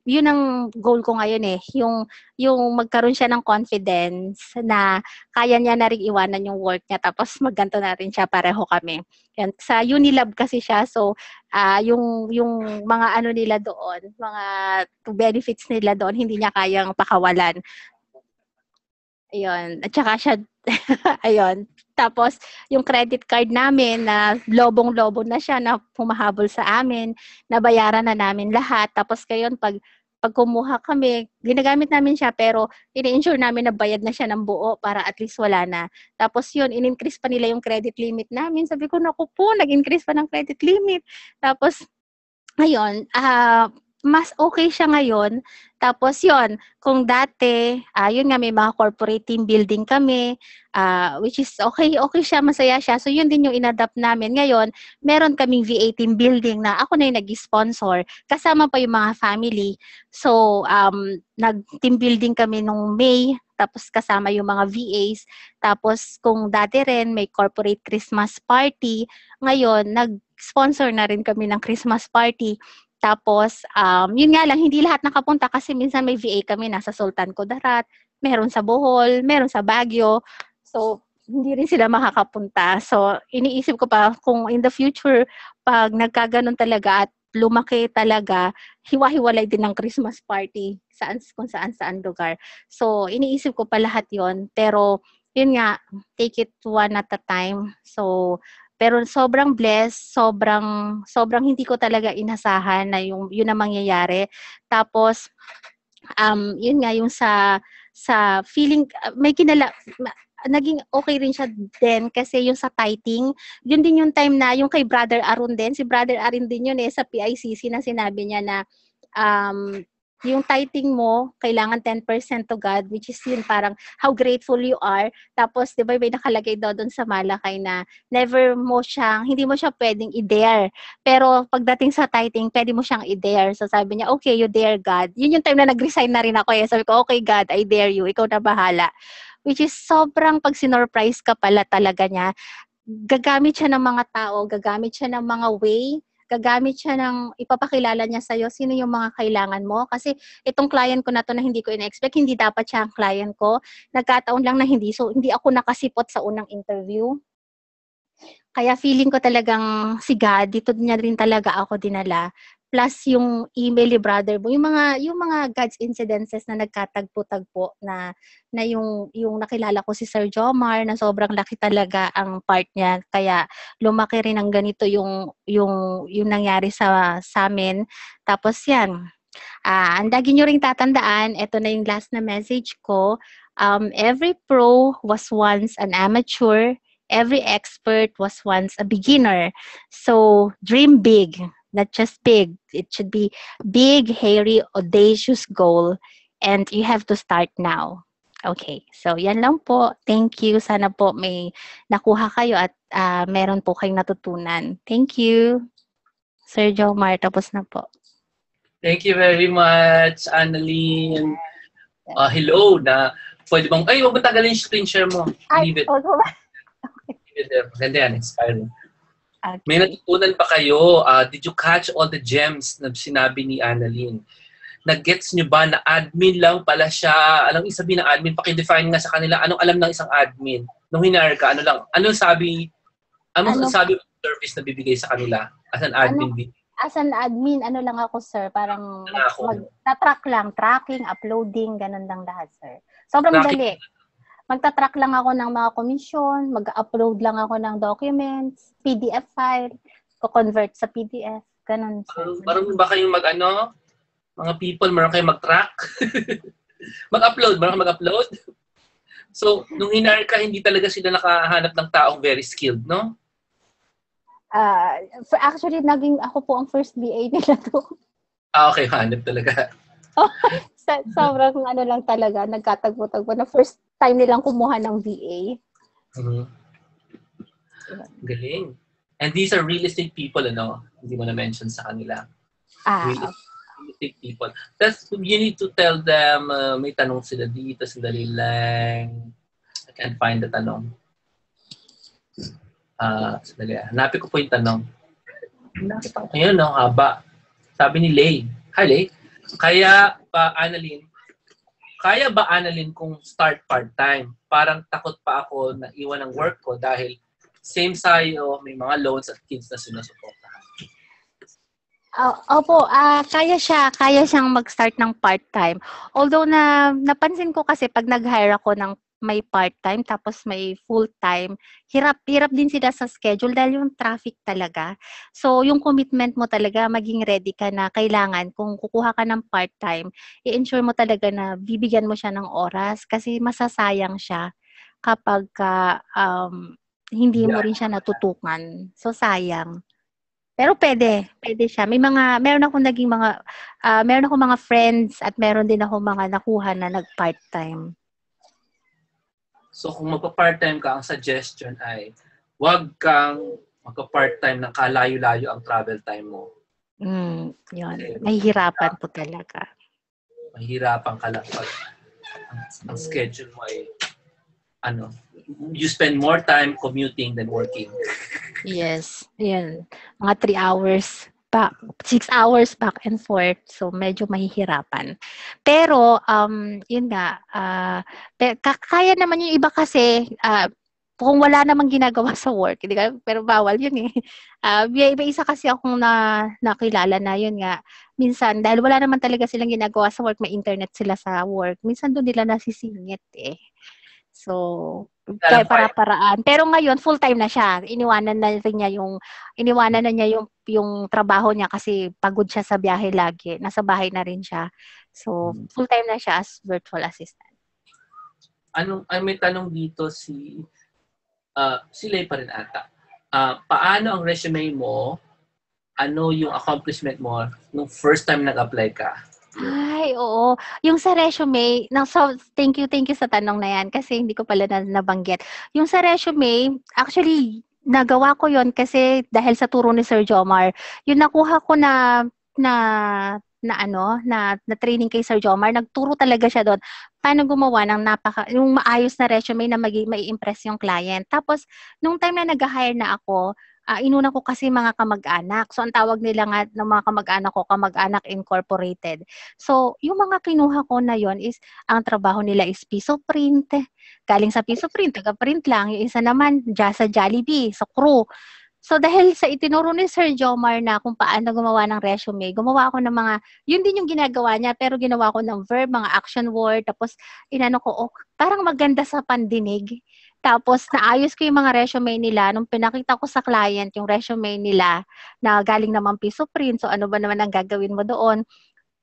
B: yun ang goal ko ngayon eh, yung magkaroon siya ng confidence na kaya niya na rin iwanan yung work niya, tapos magganto na rin siya, pareho kami. Yan. Sa Unilab kasi siya, so yung mga ano nila doon, mga benefits nila doon, hindi niya kayang pakawalan. Ayun. At saka siya, ayun. Tapos, yung credit card namin na lobong-lobo na siya, na humahabol sa amin, nabayaran na namin lahat. Tapos, ngayon, pag kumuha kami, ginagamit namin siya, pero ini-ensure namin na bayad na siya ng buo para at least wala na. Tapos yun, in-increase pa nila yung credit limit namin. Sabi ko, naku po, nag-increase pa ng credit limit. Tapos, ayun, mas okay siya ngayon. Tapos yun, kung dati, yun nga, may mga corporate team building kami, which is okay siya, masaya siya. So yun din yung inadapt namin. Ngayon, meron kaming VA team building na ako na yung nag-sponsor, kasama pa yung mga family. So, nag-team building kami nung May, tapos kasama yung mga VAs. Tapos kung dati rin may corporate Christmas party, ngayon, nag-sponsor na rin kami ng Christmas party. Tapos, yun nga lang, hindi lahat nakapunta kasi minsan may VA kami, nasa Sultan Kudarat, meron sa Bohol, meron sa Baguio. So, hindi rin sila makakapunta. So, iniisip ko pa kung in the future, pag nagkaganon talaga at lumaki talaga, hiwa-hiwalay din ng Christmas party kung saan lugar. So, iniisip ko pa lahat yon. Pero, yun nga, take it one at a time. So, pero sobrang blessed, sobrang hindi ko talaga inasahan na yun ang mangyayari. Tapos yun nga yung sa feeling may naging okay rin siya din kasi yung sa tithing, yun din yung time na yung kay Brother Arun din, si Brother Arun din yun sa PICC na sinabi niya na yung tithing mo, kailangan 10% to God, which is yun parang how grateful you are. Tapos, di ba, may nakalagay daw doon sa Malakay na hindi mo siya pwedeng i-dare. Pero pagdating sa tithing, pwede mo siyang i-dare. So sabi niya, okay, you dare God. Yun yung time na nag-resign na rin ako eh. Sabi ko, okay God, I dare you. Ikaw na bahala. Which is sobrang pag sinurprise ka pala talaga niya, gagamit siya ng mga tao, gagamit siya ng mga way, gagamit siya ng ipapakilala niya sa'yo sino yung mga kailangan mo. Kasi itong client ko na to na hindi ko in-expect, hindi dapat siya ang client ko. Nagkataon lang na hindi. So, hindi ako nakasipot sa unang interview. Kaya feeling ko talagang si God, dito niya rin talaga ako dinala. Plus yung email ni brother mo, yung mga God's incidences na nagkatagpo-tagpo na yung nakilala ko si Sir Jomar na sobrang laki talaga ang part niya, kaya lumaki rin ng ganito yung nangyari sa amin. Tapos yan, ang lagi nyo ring tatandaan, ito na yung last na message ko, every pro was once an amateur, every expert was once a beginner. So dream big. Not just big. It should be big, hairy, audacious goal. And you have to start now. Okay. So, yan lang po. Thank you. Sana po may nakuha kayo at meron po kayong natutunan. Thank you. Sir Jomar, tapos na po.
A: Thank you very much, Annalyn. Hello na. Pwede bang, ay, huwag mo tagalin yung screen share mo. Leave it. Leave it there. Maganda yan, inspiring.
B: Okay.
A: May natutunan ba kayo? Did you catch all the gems na sinabi ni Annalyn? Nag-gets nyo ba na admin lang pala siya? Anong isabi ng admin? Pakidefine nga sa kanila. Anong alam ng isang admin? Nung hinar ka, ano lang? Anong sabi ng service na bibigay sa kanila as an admin?
B: As an admin, ano lang ako, sir, parang magta-track lang, tracking, uploading, ganun lang lahat, sir. Sobrang dali. Magta-track lang ako ng mga komisyon, mag-upload lang ako ng documents, PDF file, ko-convert sa PDF, ganun, sir.
A: Marunong ba kayong mga people, marunong kayong mag-track? Mag-upload, marunong mag-upload? So, nung hinar ka, hindi talaga sila nakahanap ng taong very skilled, no?
B: Actually, naging ako po ang first BA nila to.
A: Okay, hanap talaga.
B: Sobrang lang talaga, nagkatagpo-tagpo na first time nilang kumuha ng BA.
A: Galing. And these are real estate people, Hindi mo na-mention sa kanila. Real estate people. That's, you need to tell them, may tanong sila dito, sandali lang. I can't find the tanong. Sandali. Hanapin ko po yung tanong. Ayun, haba. Sabi ni Lay. Hi, Lay. Kaya ba, Annalyn, kung start part-time? Parang takot pa ako na iwan ang work ko dahil same sayo, may mga loans at kids na sinusuportahan.
B: Opo, kaya siyang mag-start ng part-time. Although napansin ko kasi pag nag-hire ako ng may part-time tapos may full-time, hirap din sila sa schedule dahil yung traffic talaga. So, yung commitment mo talaga, maging ready ka na kailangan kung kukuha ka ng part-time, i-ensure mo talaga na bibigyan mo siya ng oras kasi masasayang siya kapag hindi mo rin siya natutukan. So, sayang. Pero pwede siya. Meron akong mga friends at meron din ako mga nakuha na nag-part-time.
A: So, kung magpa-part-time ka, ang suggestion ay huwag kang magpa-part-time ng kalayo-layo ang travel time mo.
B: Yun. Mahihirapan po talaga.
A: Mahihirapan ka lang pag ang schedule mo ay you spend more time commuting than working.
B: Yes. Yan. Mga 3 hours back, 6 hours back and forth. So, medyo mahihirapan. Pero, yun nga, kaya naman yung iba kasi, kung wala namang ginagawa sa work, hindi ka, pero bawal yun eh. May isa kasi akong nakilala na yun nga, minsan, dahil wala naman talaga silang ginagawa sa work, may internet sila sa work, minsan doon nila nasisingit eh. So, kaya para-paraan. Pero ngayon, full-time na siya. Iniwanan na niya yung trabaho niya kasi pagod siya sa biyahe lagi. Nasa bahay na rin siya. So, full-time na siya as virtual assistant.
A: May tanong dito sila pa rin ata. Paano ang resume mo? Ano yung accomplishment mo nung first time nag-apply ka?
B: Ay, oo. Yung sa resume, so thank you sa tanong na yan kasi hindi ko pala nabanggit. Yung sa resume, actually, nagawa ko yon kasi dahil sa turo ni Sir Jomar. Yung nakuha ko na training kay Sir Jomar, nagturo talaga siya doon paano gumawa ng yung maayos na resume na mai-impress yung client. Tapos, nung time na nag-hire na ako, inuna ko kasi mga kamag-anak. So, ang tawag nila nga ng mga kamag-anak ko, Kamag-anak Incorporated. So, yung mga kinuha ko na yon is, ang trabaho nila is piso print. Galing sa piso print, taga-print lang. Yung isa naman, sa Jollibee, sa crew. So, dahil sa itinuro ni Sir Jomar na kung paano gumawa ng resume, gumawa ako ng yun din yung ginagawa niya, pero ginawa ko ng verb, mga action word, tapos parang maganda sa pandinig. Tapos, naayos ko yung mga resume nila. Nung pinakita ko sa client yung resume nila na galing naman piso print, so ano ba naman ang gagawin mo doon?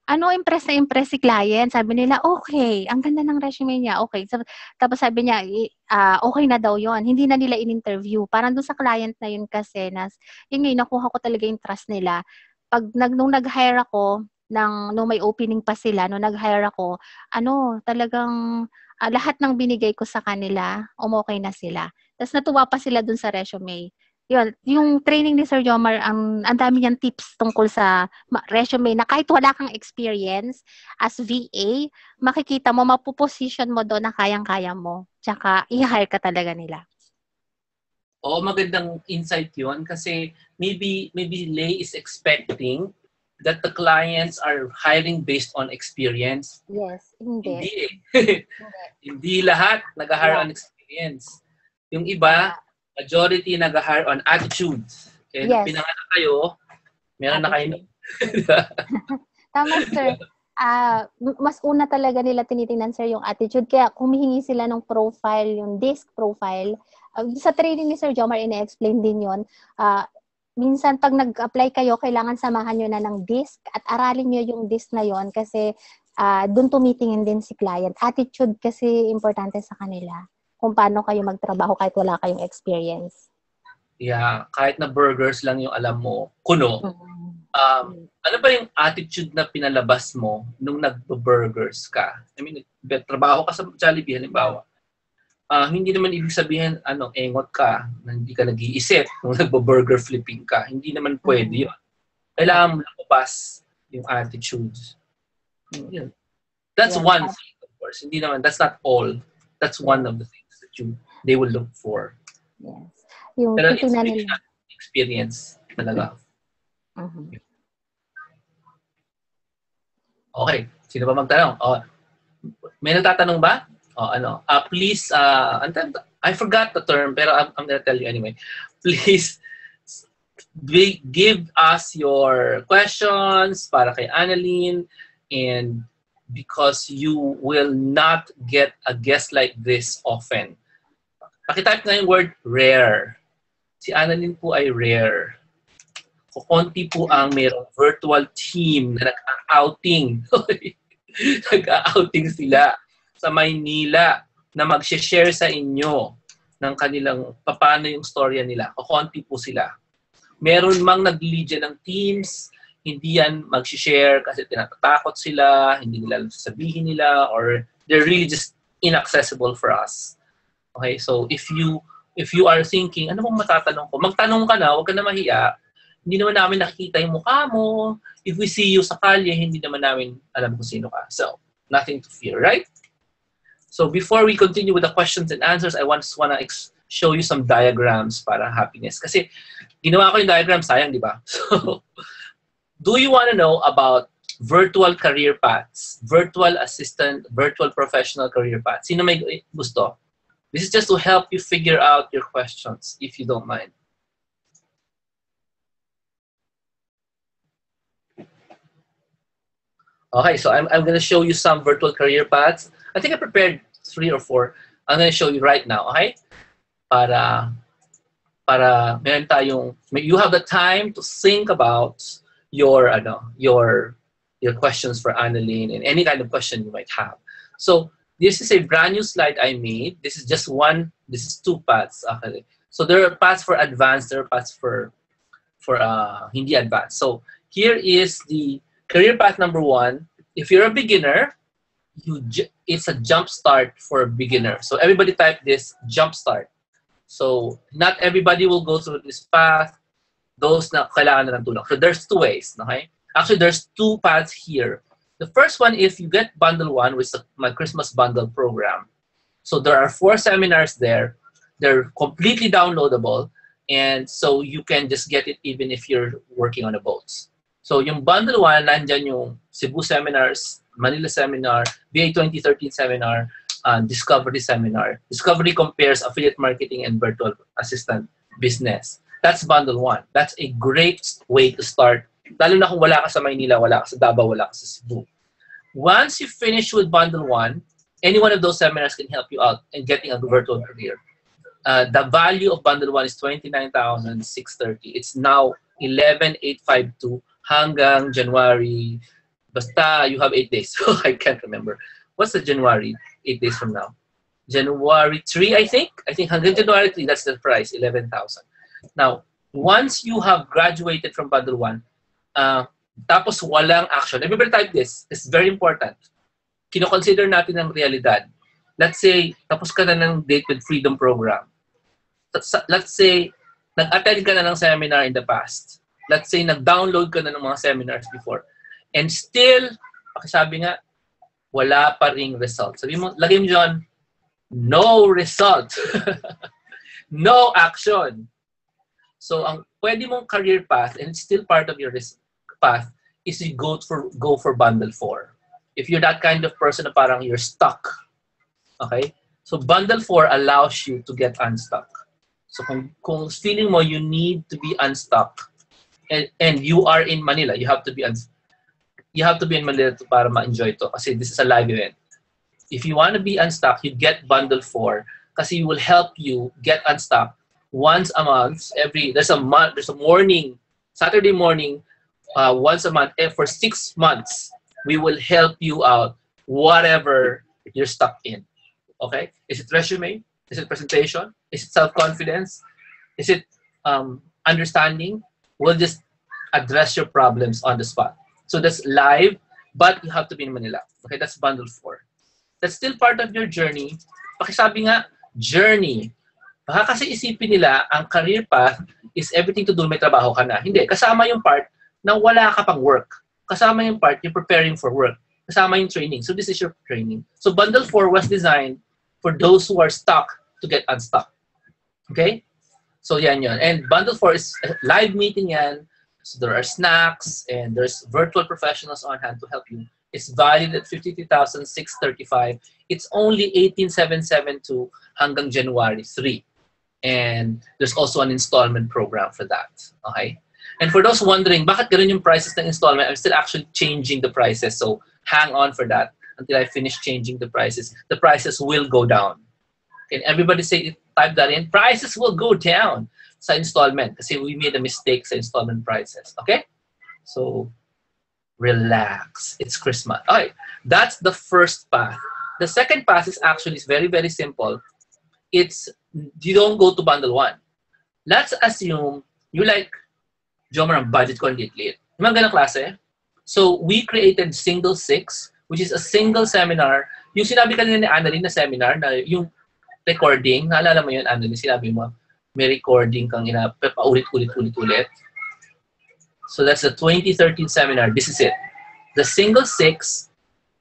B: Impress si client. Sabi nila, okay, ang ganda ng resume niya, okay. So, tapos sabi niya, okay na daw yon. Hindi na nila in-interview. Parang doon sa client na yun kasi, yun nga, nakuha ko talaga yung trust nila. Nung nag-hire ako, nung may opening pa sila, nung nag-hire ako, talagang lahat ng binigay ko sa kanila, umokay na sila. Tapos natuwa pa sila dun sa resume. Yun, yung training ni Sir Jomar, ang dami niyang tips tungkol sa resume na kahit wala kang experience as VA, makikita mo, mapuposition mo doon na kayang-kaya mo. Tsaka, i-hire ka talaga nila.
A: Oo, magandang insight yun kasi maybe Lay is expecting that the clients are hiring based on experience.
B: Yes, hindi.
A: Hindi eh. Hindi lahat nag-hire on experience. Yung iba, majority nag-hire on attitude. Kaya nung pinanganak kayo, meron na kayo.
B: Tama, sir. Mas una talaga nila tinitingnan, sir, yung attitude. Kaya humihingi sila ng profile, yung DISC profile. Sa training ni Sir Jomar, ina-explain din yun. Minsan, pag nag-apply kayo, kailangan samahan nyo na ng DISC at aralin nyo yung DISC na yon kasi doon tumitingin din si client. Attitude kasi importante sa kanila kung paano kayo magtrabaho kahit wala kayong experience.
A: Yeah, kahit na burgers lang yung alam mo, kuno. Ano ba yung attitude na pinalabas mo nung nag-burgers ka? I mean, trabaho ka sa Jollibee, halimbawa. Hindi naman ibig sabihin, engot ka, na hindi ka nag-iisip nung nagbo-burger flipping ka. Hindi naman pwede yun. Kailangan mo lumabas yung attitude. That's one thing, of course. Hindi naman, that's not all. That's one of the things that they will look for.
B: Yes. Yung
A: pero it's really not experience talaga. Okay. Sino ba magtanong? May nagtatanong ba? Please, I forgot the term, pero I'm gonna tell you anyway. Please, give us your questions para kay Annalyn, and because you will not get a guest like this often. Pakitype nga yung word rare. Si Annalyn po ay rare. Kukunti po ang mayroong virtual team na nag-outing. Nag-outing sila sa Maynila na mag-share sa inyo ng kanilang paano yung storya nila. Kukunti po sila. Meron mang nag-lead ng teams, hindi yan mag-share kasi tinatatakot sila, hindi nila sasabihin nila, or they're really just inaccessible for us. Okay, so if you are thinking, ano bang matatanong ko? Magtanong ka na, huwag ka na mahiya. Hindi naman namin nakikita yung mukha mo. If we see you sa kalye, hindi naman namin alam kung sino ka. So, nothing to fear, right? So before we continue with the questions and answers, I just wanna show you some diagrams para happiness. Kasi ginawa ko yung diagram, sayang, di ba? So, do you want to know about virtual career paths, virtual assistant, virtual professional career paths? Sino may gusto? This is just to help you figure out your questions, if you don't mind. Okay, so I'm going to show you some virtual career paths. I think I prepared 3 or 4. I'm going to show you right now, okay? Para meron tayong, you have the time to think about your questions for Annalyn and any kind of question you might have. So this is a brand new slide I made. This is just one. This is 2 paths actually. So there are paths for advanced. There are paths for hindi advanced. So here is the career path number 1. If you're a beginner, it's a jump start for a beginner. So everybody type this jump start. So not everybody will go through this path. Those na kailangan na ng tulong. So there's 2 ways. Okay? Actually, there's 2 paths here. The first one, if you get bundle 1, which is my Christmas bundle program. So there are 4 seminars there. They're completely downloadable. And so you can just get it even if you're working on the boats. So yung bundle 1, nandyan yung Cebu seminars, Manila seminar, BA 2013 seminar, Discovery seminar. Discovery compares affiliate marketing and virtual assistant business. That's bundle 1. That's a great way to start. Lalo na kung wala ka sa Maynila, wala ka sa Davao, wala ka sa Cebu. Once you finish with bundle 1, any one of those seminars can help you out in getting a virtual career. The value of bundle 1 is 29,630. It's now 11,852 hanggang January. Basta you have 8 days. So I can't remember. What's the January? 8 days from now. January 3, I think. I think hanggang January 3, that's the price, 11,000. Now, once you have graduated from bundle 1, tapos walang action. Remember, type this. It's very important. Kino-consider natin ang realidad. Let's say, tapos ka na ng Date with Freedom program. Let's say, nag-attend ka na ng seminar in the past. Let's say, nag-download ka na ng mga seminars before. And still, sabi nga, wala pa ring result. Sabi mo, lagay mo dyan, no result. No action. So, ang pwede mong career path, and it's still part of your path, is you go for bundle 4. If you're that kind of person na parang you're stuck. Okay? So, bundle 4 allows you to get unstuck. So, kung feeling mo you need to be unstuck, and you are in Manila, you have to be in Manila para ma-enjoy to kasi this is a live event. If you want to be unstuck, you get bundle 4 kasi it will help you get unstuck once a month. There's a morning, Saturday morning, once a month, and for 6 months, we will help you out whatever you're stuck in. Okay? Is it resume? Is it presentation? Is it self-confidence? Is it understanding? We'll just address your problems on the spot. So that's live, but you have to be in Manila. Okay, that's bundle 4. That's still part of your journey. Pakisabi nga, journey. Baka kasi isipin nila, ang career path is everything to do, may trabaho ka na. Hindi, kasama yung part na wala ka pang work. Kasama yung part, you're preparing for work. Kasama yung training. So this is your training. So bundle 4 was designed for those who are stuck to get unstuck. Okay? So yan yun. And bundle 4 is a live meeting yan. So there are snacks and there's virtual professionals on hand to help you. It's valued at 53,635. It's only 18,772 hanggang January 3. And there's also an installment program for that. Okay? And for those wondering, bakit ganun yung prices ng installment? I'm still actually changing the prices. So hang on for that until I finish changing the prices. The prices will go down. Can everybody say, type that in? Prices will go down sa installment kasi we made a mistake sa installment prices. Okay? So, relax. It's Christmas. Okay. That's the first path. The second path is actually very, very simple. It's, you don't go to bundle 1. Let's assume you like, Jomar, ang budget ko hindi liit. Yung mga ganang klase. So, we created Single 6, which is a single seminar. Yung sinabi kanina ni Annalyn na seminar, na yung recording, naalala mo yun, Annalyn, sinabi mo, may recording kang paulit-ulit. So that's the 2013 seminar. This is it. The Single 6,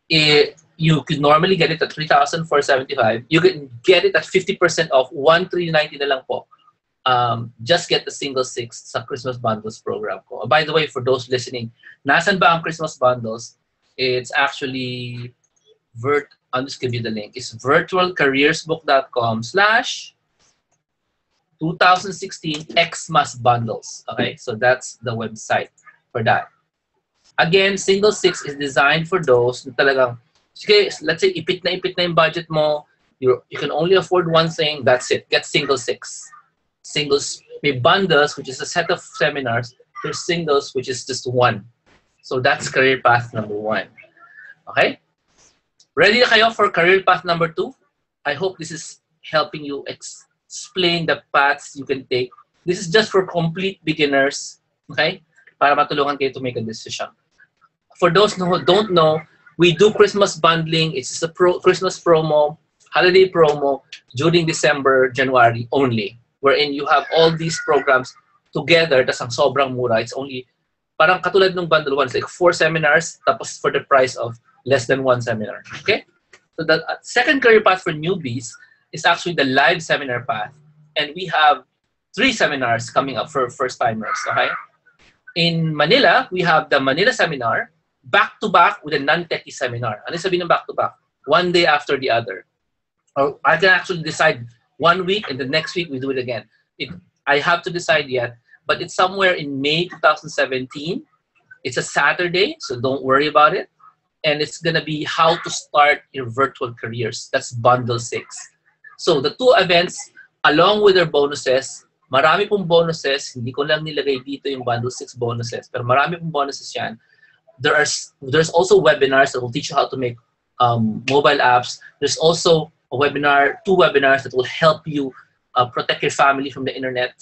A: you could normally get it at 3,475. You can get it at 50% off, 1,390 na lang po. Just get the Single 6 sa Christmas Bundles program ko. By the way, for those listening, nasan ba ang Christmas Bundles? It's actually, I'll just give you the link. It's virtualcareersbook.com/2016 Xmas Bundles. Okay, so that's the website for that. Again, Single 6 is designed for those na talagang, sige, let's say ipit na yung budget mo, you can only afford one thing, that's it. Get Single 6. Singles, may bundles, which is a set of seminars. There's singles, which is just one. So that's career path number 1. Okay? Ready na kayo for career path number 2? I hope this is helping you explain the paths you can take. This is just for complete beginners. Okay? Para matulungan kayo to make a decision. For those who don't know, we do Christmas bundling. It's just a Christmas promo, holiday promo during December, January only. Wherein you have all these programs together, tas ang sobrang mura. It's only, parang katulad ng bundle 1, it's like 4 seminars, tapos for the price of less than 1 seminar. Okay? So the second career path for newbies is actually the live seminar path. And we have 3 seminars coming up for first-timers. Okay? In Manila, we have the Manila seminar, back-to-back with a non-techie seminar. Ano sabihin ng back-to-back? One day after the other. Or I can actually decide 1 week and the next week we do it again. I have to decide yet, but it's somewhere in May 2017. It's a Saturday, so don't worry about it. And it's going to be how to start your virtual careers. That's bundle 6. So the 2 events, along with their bonuses, marami pong bonuses. Hindi ko lang nilagay dito yung bundle 6 bonuses, pero marami pong bonuses yan. There's also webinars that will teach you how to make mobile apps. There's also a webinar, 2 webinars that will help you protect your family from the internet,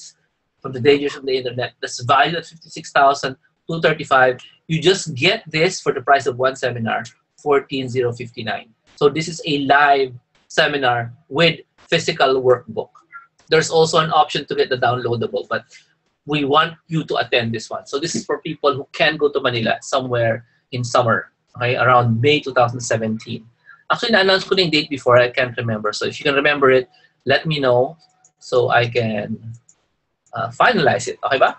A: from the dangers of the internet. That's valued at $56,235. You just get this for the price of 1 seminar, $14,059. So this is a live seminar with physical workbook. There's also an option to get the downloadable, but we want you to attend this one. So this is for people who can go to Manila somewhere in summer, okay, around May 2017. Actually, na-announce ko na yung date before. I can't remember. So if you can remember it, let me know so I can finalize it. Okay ba?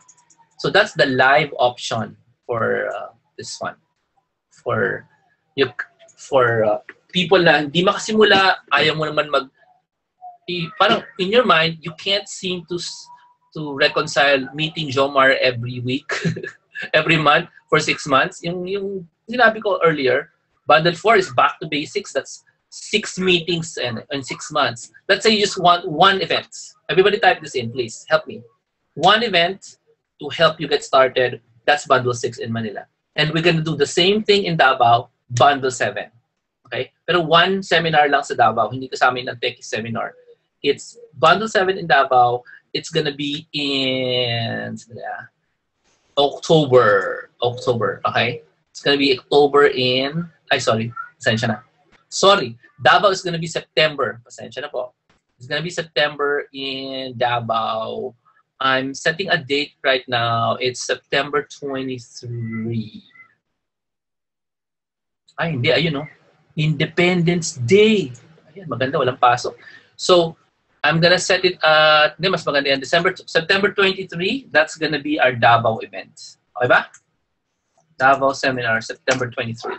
A: So that's the live option for this one. For people na hindi makasimula, ayaw mo naman parang in your mind, you can't seem to reconcile meeting Jomar every week, every month for 6 months. Yung sinabi ko earlier, Bundle 4 is back to basics. That's 6 meetings in 6 months. Let's say you just want one event. Everybody type this in, please. Help me. One event to help you get started. That's Bundle 6 in Manila. And we're going to do the same thing in Davao, Bundle 7. Okay? Pero one seminar lang sa Davao. Hindi kasama yung Techie seminar. It's Bundle 7 in Davao. It's going to be in October. Okay? It's going to be October in... sorry. Pasensya na. Sorry. Davao is going to be September. Pasensya na po. It's going to be September in Davao. I'm setting a date right now. It's September 23. Ay, hindi. Ayun, no? Independence Day. Ayan, maganda. Walang pasok. So, I'm gonna set it at, mas maganda yan, September 23, that's gonna be our Davao event. Okay ba? Davao Seminar, September 23,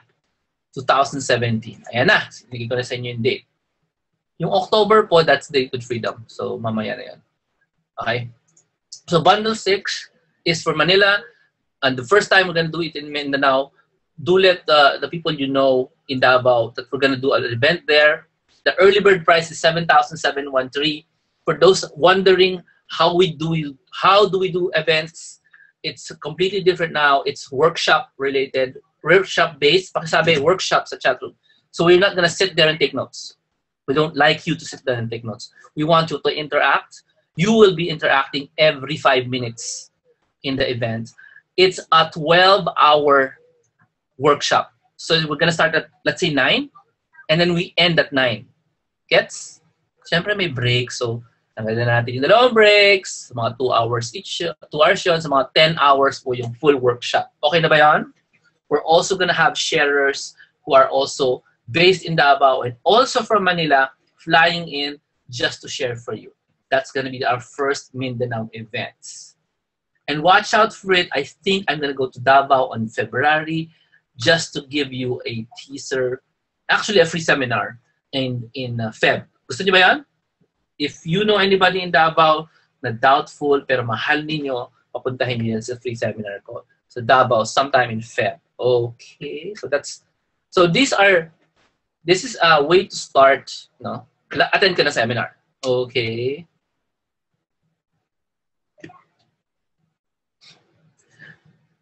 A: 2017. Ayan na, sinigay ko na sa inyo yung date. Yung October po, that's Date with Freedom. So, mamaya na yan. Okay? So, Bundle 6 is for Manila. And the first time we're gonna do it in Mindanao, do let the people you know in Davao that we're gonna do an event there. The early bird price is 7,713. For those wondering how do we do events, it's completely different now. It's workshop related, workshop based. Pakisabi workshop sa chat room. So we're not gonna sit there and take notes. We don't like you to sit there and take notes. We want you to interact. You will be interacting every 5 minutes in the event. It's a 12-hour workshop. So we're gonna start at, let's say, 9, and then we end at 9. Gets? Siyempre may break, so tanggalin na natin yung dalawang breaks, mga 2 hours each, 2 hours yun, sa mga 10 hours po yung full workshop. Okay na ba yan? We're also gonna have sharers who are also based in Davao and also from Manila, flying in just to share for you. That's gonna be our first Mindanao events. And watch out for it. I think I'm gonna go to Davao on February just to give you a teaser, actually a free seminar in Feb. Gusto niyo ba yan? If you know anybody in Davao na doubtful pero mahal ninyo, papuntahin niyo yan sa free seminar ko. So Davao sometime in Feb. Okay. So this is a way to start, no? Attend ka na seminar. Okay.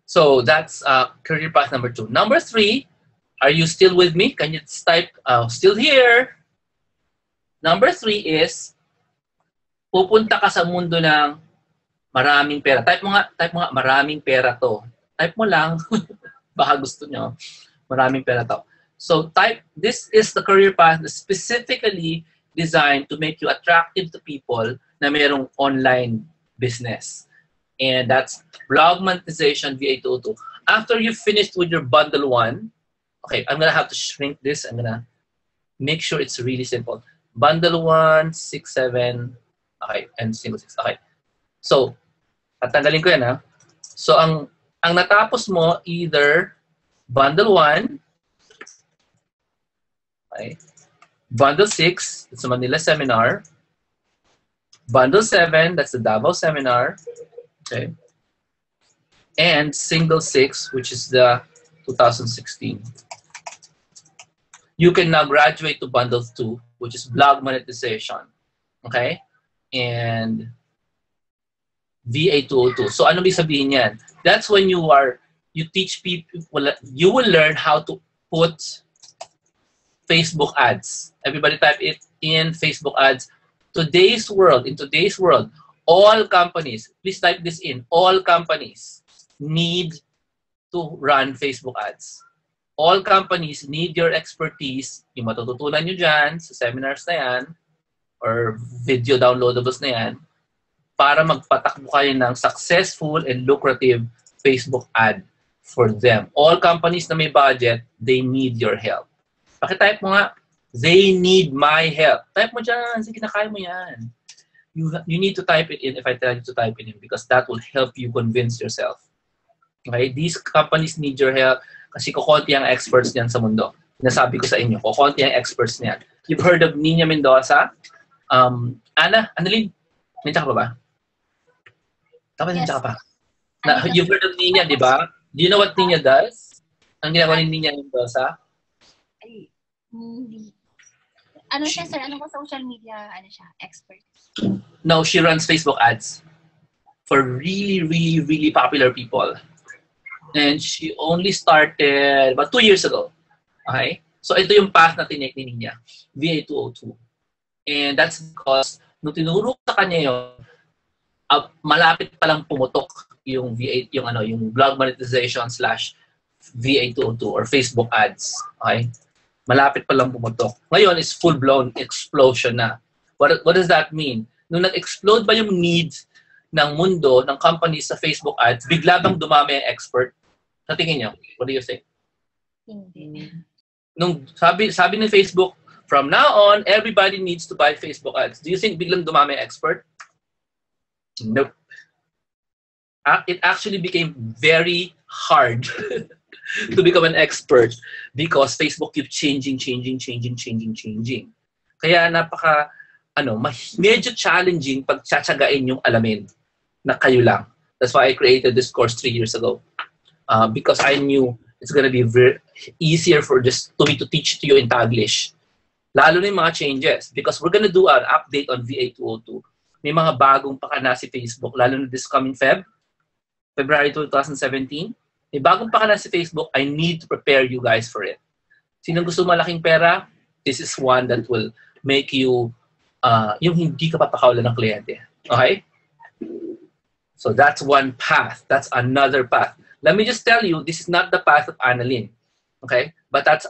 A: So that's career path number 2. Number 3, are you still with me? Can you type, still here? Number 3 is, pupunta ka sa mundo ng maraming pera. Type mo nga, maraming pera to. Type mo lang, baka gusto nyo, maraming pera to. So this is the career path specifically designed to make you attractive to people na mayroong online business. And that's blog monetization VA202. After you finished with your bundle 1, okay, I'm gonna have to shrink this. I'm gonna make sure it's really simple. Bundle 1, 6, 7, okay, and single 6. Okay. So, tatanggalin ko yan, ha? So, ang natapos mo, either bundle 1, okay, bundle 6, it's the Manila seminar, bundle 7, that's the Davao seminar, okay, and single 6, which is the 2016. You can now graduate to bundle 2, which is blog monetization, okay, and VA202. So ano ibig sabihin yan? That's when you teach people, you will learn how to put Facebook ads. Everybody type it in, Facebook ads. In today's world, all companies, please type this in, all companies need to run Facebook ads. All companies need your expertise, yung matututunan nyo dyan sa seminars na yan, or video downloadables na yan para magpatakbo kayo ng successful and lucrative Facebook ad for them. All companies na may budget, they need your help. Pakitype mo nga, they need my help. Type mo dyan, sige na, kaya mo yan. You need to type it in if I tell you to type it in because that will help you convince yourself. Okay? These companies need your help kasi kukunti ang experts niyan sa mundo. Nasabi ko sa inyo, kukunti ang experts niyan. You've heard of Nina Mendoza? Annalyn, nandiyan ka pa ba? Tapos nandiyan ka pa. You've heard of Nina, di ba? Do you know what Nina does? Ang ginagawa ni Nina Mendoza?
B: Ay, hindi. Ano siya, sir? Ano ko social media, ano siya, expert?
A: No, she runs Facebook ads for really, really, really popular people. And she only started about 2 years ago. Okay? So, ito yung path na tinake ni Nina, VA202. And that's because, nung tinuro sa kanya yun, malapit palang pumutok yung VA, yung blog monetization / VA202 or Facebook ads. Okay? Malapit palang pumutok. Ngayon is full-blown explosion na. What does that mean? Nung nag-explode ba yung needs ng mundo, ng companies sa Facebook ads, bigla bang dumami ang expert? Sa tingin niyo, what do you think?
B: Hindi.
A: Nung sabi ng Facebook, from now on, everybody needs to buy Facebook ads. Do you think biglang dumami ang expert? Nope. It actually became very hard to become an expert because Facebook keeps changing. Kaya medyo challenging pag tsatsagain yung alamin na kayo lang. That's why I created this course 3 years ago. Because I knew it's gonna be very easier for just me to teach to you in Taglish. Lalo na yung mga changes. Because we're gonna do an update on VA202. May mga bagong pakana si Facebook, lalo na this coming February 2017. May bagong pakana si Facebook. I need to prepare you guys for it. Sinong gusto malaking pera? This is one that will make you yung hindi ka papakawalan ng kliyente. Okay? So that's one path. That's another path. Let me just tell you, this is not the path of Annalyn. Okay? But that's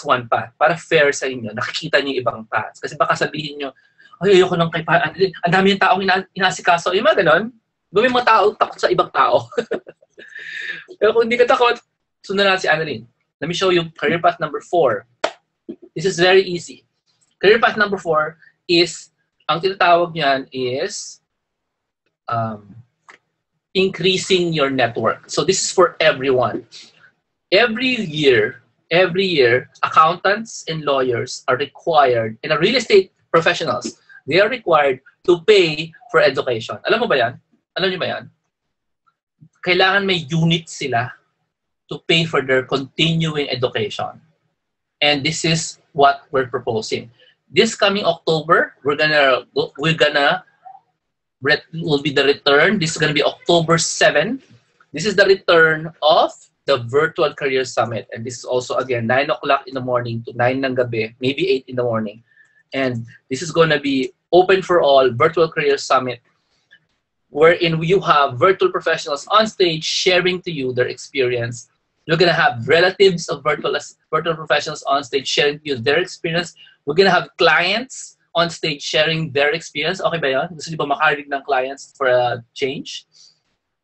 A: one path. Para fair sa inyo, nakikita niyo yung ibang paths. Kasi baka sabihin niyo, ay, ayoko nang kay Annalyn. Ang dami yung taong inasikaso. Yung mga ganon. May mga tao takot sa ibang tao. Pero kung hindi ka takot, sundan natin si Annalyn. Let me show you career path number 4. This is very easy. Career path number 4 is, ang tinatawag niyan is increasing your network. So this is for everyone. Every year, accountants and lawyers are required, and real estate professionals, they are required to pay for education. Alam mo ba yan? Alam niyo ba yan? Kailangan may unit sila to pay for their continuing education. And this is what we're proposing. This coming October, will be the return. This is going to be October 7. This is the return of the Virtual Career Summit. And this is also, again, 9 o'clock in the morning to 9 ng gabi, maybe 8 in the morning. And this is going to be open for all, Virtual Career Summit, wherein you have virtual professionals on stage sharing to you their experience. You're going to have relatives of virtual professionals on stage sharing to you their experience. We're going to have clients on stage sharing their experience. Okay ba yun? Gusto niyo ba makarinig ng clients for a change?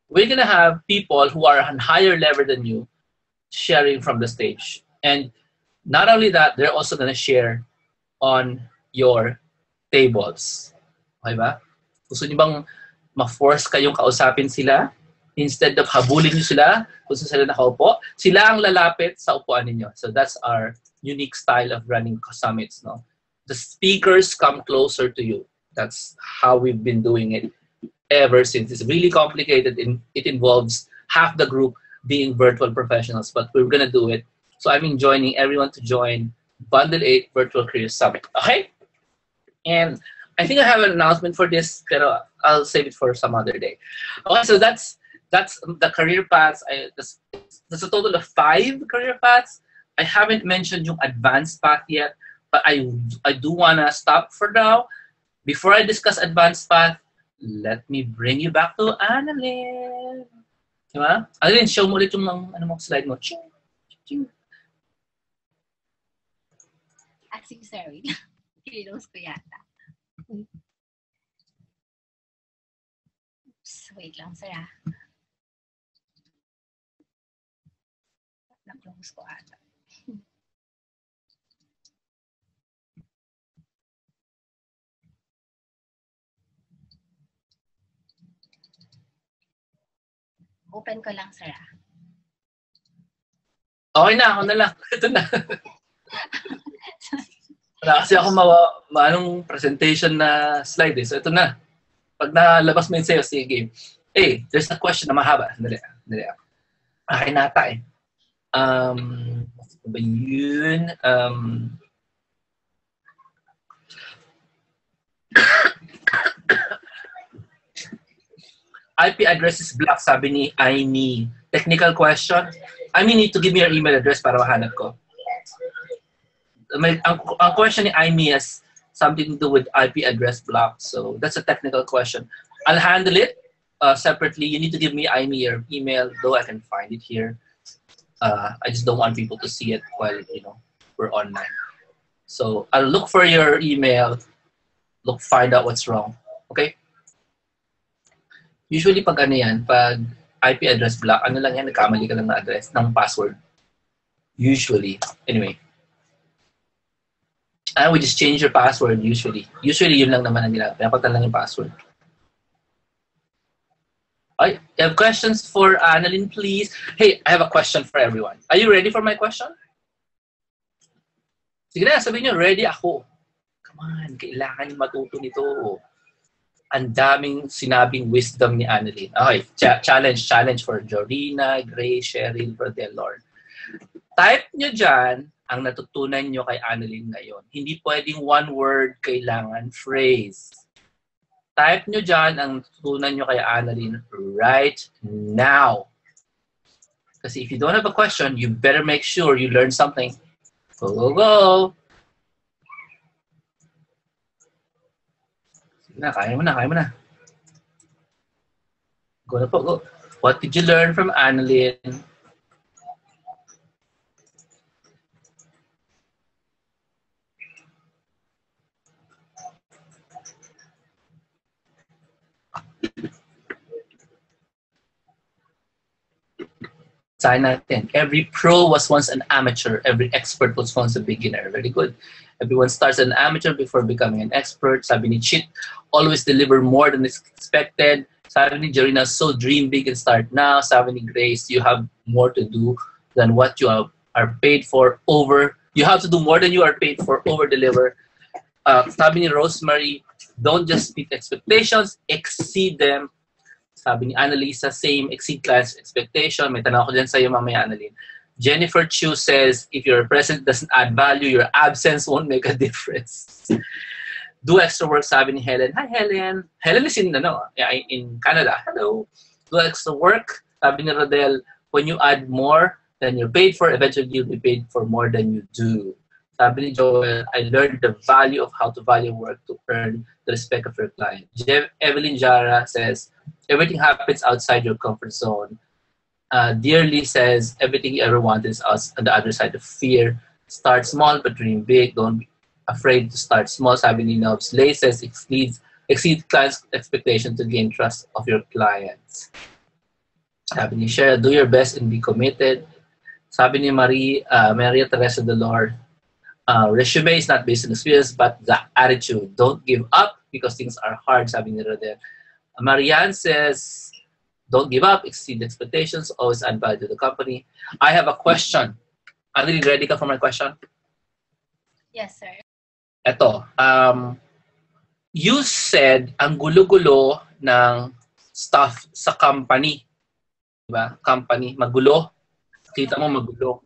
A: We're going to have people who are on higher level than you sharing from the stage. And not only that, they're also going to share on your tables. Okay ba? Gusto niyo bang ma-force kayong kausapin sila? Instead of habulin niyo sila, kung sila nakaupo, sila ang lalapit sa upuan ninyo. So that's our unique style of running summits. No? The speakers come closer to you. That's how we've been doing it ever since. It's really complicated. It involves half the group being virtual professionals, but we're going to do it. So I'm joining everyone to join Bundle 8 Virtual Career Summit. Okay? And I think I have an announcement for this, pero I'll save it for some other day. Okay, so that's the career paths. That's a total of 5 career paths. I haven't mentioned yung advanced path yet, but I do want to stop for now. Before I discuss advanced path, let me bring you back to Annalyn. Diba? Annalyn, show mo ulit yung slide mo.
B: Sorry. Kilos ko yata. Wait lang, sir. Na-close ko ata. Open ko lang, sir.
A: Okay na, ako na lang. Ito na. Wala kasi ako anong presentation na slide eh. So ito na. Pag nalabas mo yun sa'yo, sige. Hey, there's a question na mahaba. Dali. Akin nata eh. Ano ba yun? IP address is blocked, sabi ni Aimee. Technical question? Aimee, need to give me your email address para mahanap ko. Ang question ni Aimee has something to do with IP address block. So that's a technical question. I'll handle it separately. You need to give me Aimee your email, though I can find it here. I just don't want people to see it while we're online. So I'll look for your email, find out what's wrong. Okay? Usually pag pag IP address block, lang yan, nagkamali ka lang ng address, ng password. Usually. Anyway. We just change your password usually. Usually yun lang naman ang ginagawa. Pinapagtan lang yung password. I have questions for Annalyn, please. Hey, I have a question for everyone. Are you ready for my question? Sige na, sabihin nyo, ready ako. Come on, kailangan yung matuto nito. Ang daming sinabing wisdom ni Annalyn. Okay, challenge for Jorina, Grace, Cheryl, Rodel, Lord. Type nyo dyan ang natutunan nyo kay Annalyn ngayon. Hindi pwedeng one word, kailangan phrase. Type nyo dyan ang natutunan nyo kay Annalyn right now. Kasi if you don't have a question, you better make sure you learn something. Go, go, go! Kaya mo na. Go na po, go. What did you learn from Annalyn? Sign natin. Every pro was once an amateur. Every expert was once a beginner. Very good. Everyone starts an amateur before becoming an expert. Sabi ni Chit, always deliver more than is expected. Sabi ni Jorina, so dream big and start now. Sabi ni Grace, you have more to do than what you are paid for. You have to do more than you are paid for. Over deliver. Sabi ni Rosemary, don't just meet expectations, exceed them. Sabi ni Annalisa, same, exceed client's expectation. May tanong ako dyan sa'yo mamaya, Annalyn. Jennifer Chu says, if your presence doesn't add value, your absence won't make a difference. Do extra work, sabi ni Helen. Hi, Helen. Helen is in Canada. Hello. Do extra work, sabi ni Rodel. When you add more than you're paid for, eventually you'll be paid for more than you do. Sabi ni Joel, I learned the value of how to value work to earn the respect of your client. Evelyn Jara says, everything happens outside your comfort zone. Dearly says, everything you ever wanted is on the other side of fear. Start small but dream big. Don't be afraid to start small. Sabi ni Nobs. Lay says, exceed client's expectation to gain trust of your clients. Sabi ni Cheryl, do your best and be committed. Sabi ni Maria Teresa de Lord, resume is not based on experience but the attitude. Don't give up because things are hard, sabi ni Rodel. Marianne says, don't give up, exceed expectations, always add value to the company. I have a question. Are you ready for my question?
B: Yes, sir.
A: Ito, you said ang gulo-gulo ng staff sa company. Diba? Company, magulo. Kita mo magulo.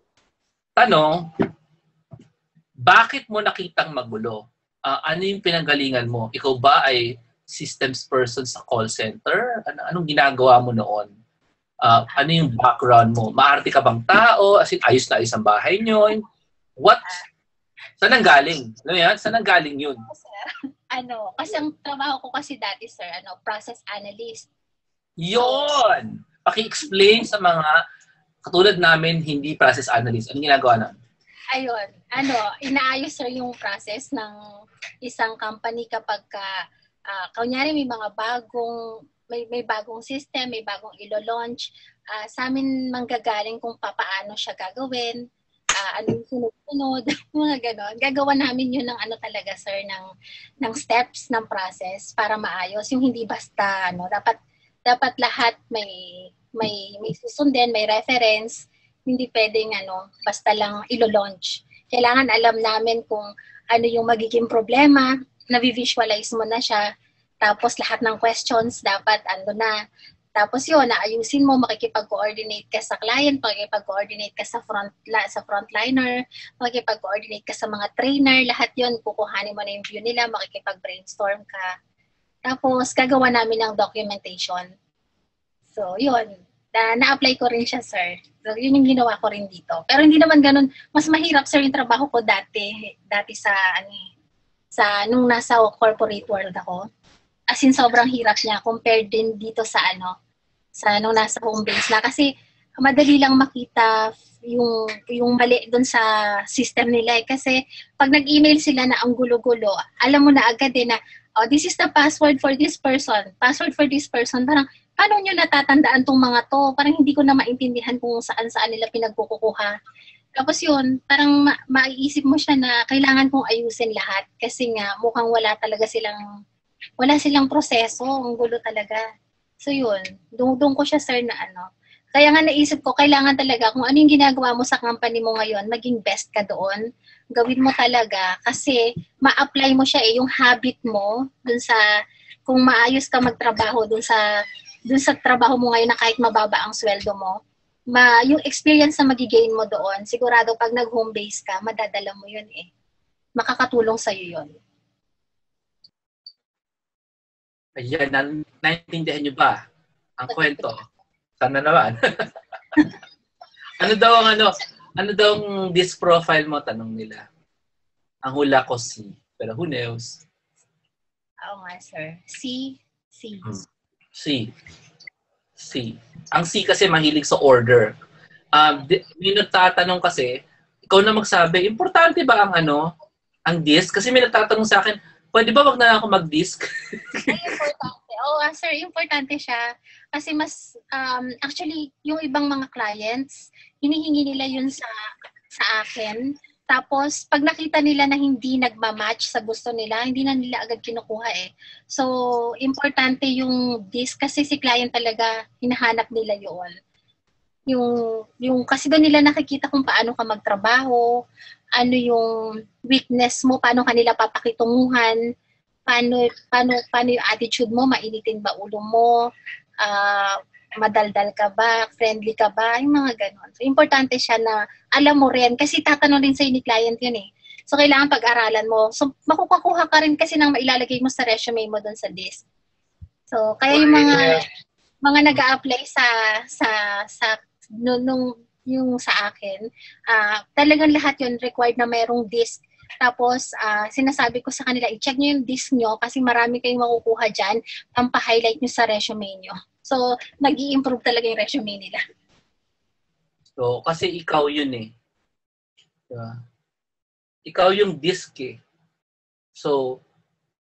A: Tanong, bakit mo nakitang magulo? Ano yung pinanggalingan mo? Ikaw ba ay systems person sa call center? Anong ginagawa mo noon? Ano yung background mo? Maarte ka bang tao? As in, ayos na ayos ang bahay nyo? What? Saan ang galing? Ano yan? Saan ang galing yun?
B: Sir, kasi ang trabaho ko kasi dati, sir, process analyst.
A: Yun! Paki-explain sa mga katulad namin, hindi process analyst. Anong ginagawa namin?
C: ayun, inaayos sir yung process ng isang company kapag kunyari may bagong system, may bagong ilo-launch, sa amin manggagaling kung paano siya gagawin, ano yung sunod-sunod, mga ganon. Gagawa namin yun ng talaga sir, ng steps ng process para maayos. Yung hindi basta, dapat lahat may susundin, may reference, hindi pwedeng basta lang ilo-launch. Kailangan alam namin kung ano yung magiging problema, na-visualize mo na siya, tapos lahat ng questions dapat na. Tapos yun, naayusin mo, makikipag-coordinate ka sa client, makikipag-coordinate ka sa frontliner, makikipag-coordinate ka sa mga trainer, lahat yun, kukuhanin mo na yung view nila, makikipag-brainstorm ka. Tapos gagawa namin ng documentation. So yun, na-apply ko rin siya, sir. So, yun yung ginawa ko rin dito. Pero hindi naman ganun. Mas mahirap, sir, yung trabaho ko dati sa nung nasa corporate world ako. As in, sobrang hirap niya compared din dito sa nung nasa home base na. Kasi, madali lang makita yung mali dun sa system nila. Kasi, pag nag-email sila na ang gulo-gulo, alam mo na agad na, this is the password for this person. Password for this person. Parang, paano nyo natatandaan tong mga to? Parang hindi ko na maintindihan kung saan-saan nila pinagkukuha. Tapos yun, parang maiisip mo siya na kailangan kong ayusin lahat. Kasi nga, mukhang wala silang proseso. Ang gulo talaga. So yun, doon ko siya, sir, na Kaya nga naisip ko, kailangan talaga kung ano yung ginagawa mo sa company mo ngayon, maging best ka doon. Gawin mo talaga kasi ma-apply mo siya yung habit mo dun sa, kung maayos ka magtrabaho dun sa trabaho mo ngayon na kahit mababa ang sweldo mo, yung experience na magigain mo doon, sigurado pag nag-home base ka, madadala mo yun Makakatulong sa'yo yun.
A: Ayan, naintindihan nyo ba ang kwento? Sana naman. Ano daw ang disk profile mo, tanong nila. Ang hula ko C. Pero who knows?
C: Oo nga, sir. C.
A: Ang C kasi mahilig sa order. May nagtatanong kasi, ikaw na magsabi, importante ba ang disk? Kasi may nagtatanong sa akin, pwede ba wag na ako mag-disk?
C: Ay, importante. Oo, sir, importante siya. Kasi actually, yung ibang mga clients, hinihingi nila yun sa akin. Tapos, pag nakita nila na hindi nagmamatch sa gusto nila, hindi na nila agad kinukuha So, importante yung disk kasi si client talaga, hinahanap nila yun. Yung kasi doon nila nakikita kung paano ka magtrabaho, ano yung weakness mo, paano kanila papakitunguhan, paano yung attitude mo, mainitin ba ulo mo, madaldal ka ba, friendly ka ba, yung mga ganon. So, importante siya na alam mo rin, kasi tatanong din sa'yo ni client yun So, kailangan pag-aralan mo. So, makukuha ka rin kasi nang mailalagay mo sa resume mo doon sa disk. So, kaya yung mga nag-a-apply yung sa akin, talagang lahat yun required na mayroong disk. Tapos, sinasabi ko sa kanila, i-check nyo yung disk nyo kasi marami kayong makukuha dyan, pampahighlight nyo sa resume nyo. So, nag-i-improve talaga yung resume nila.
A: So, kasi ikaw yun Diba? Ikaw yung disk So,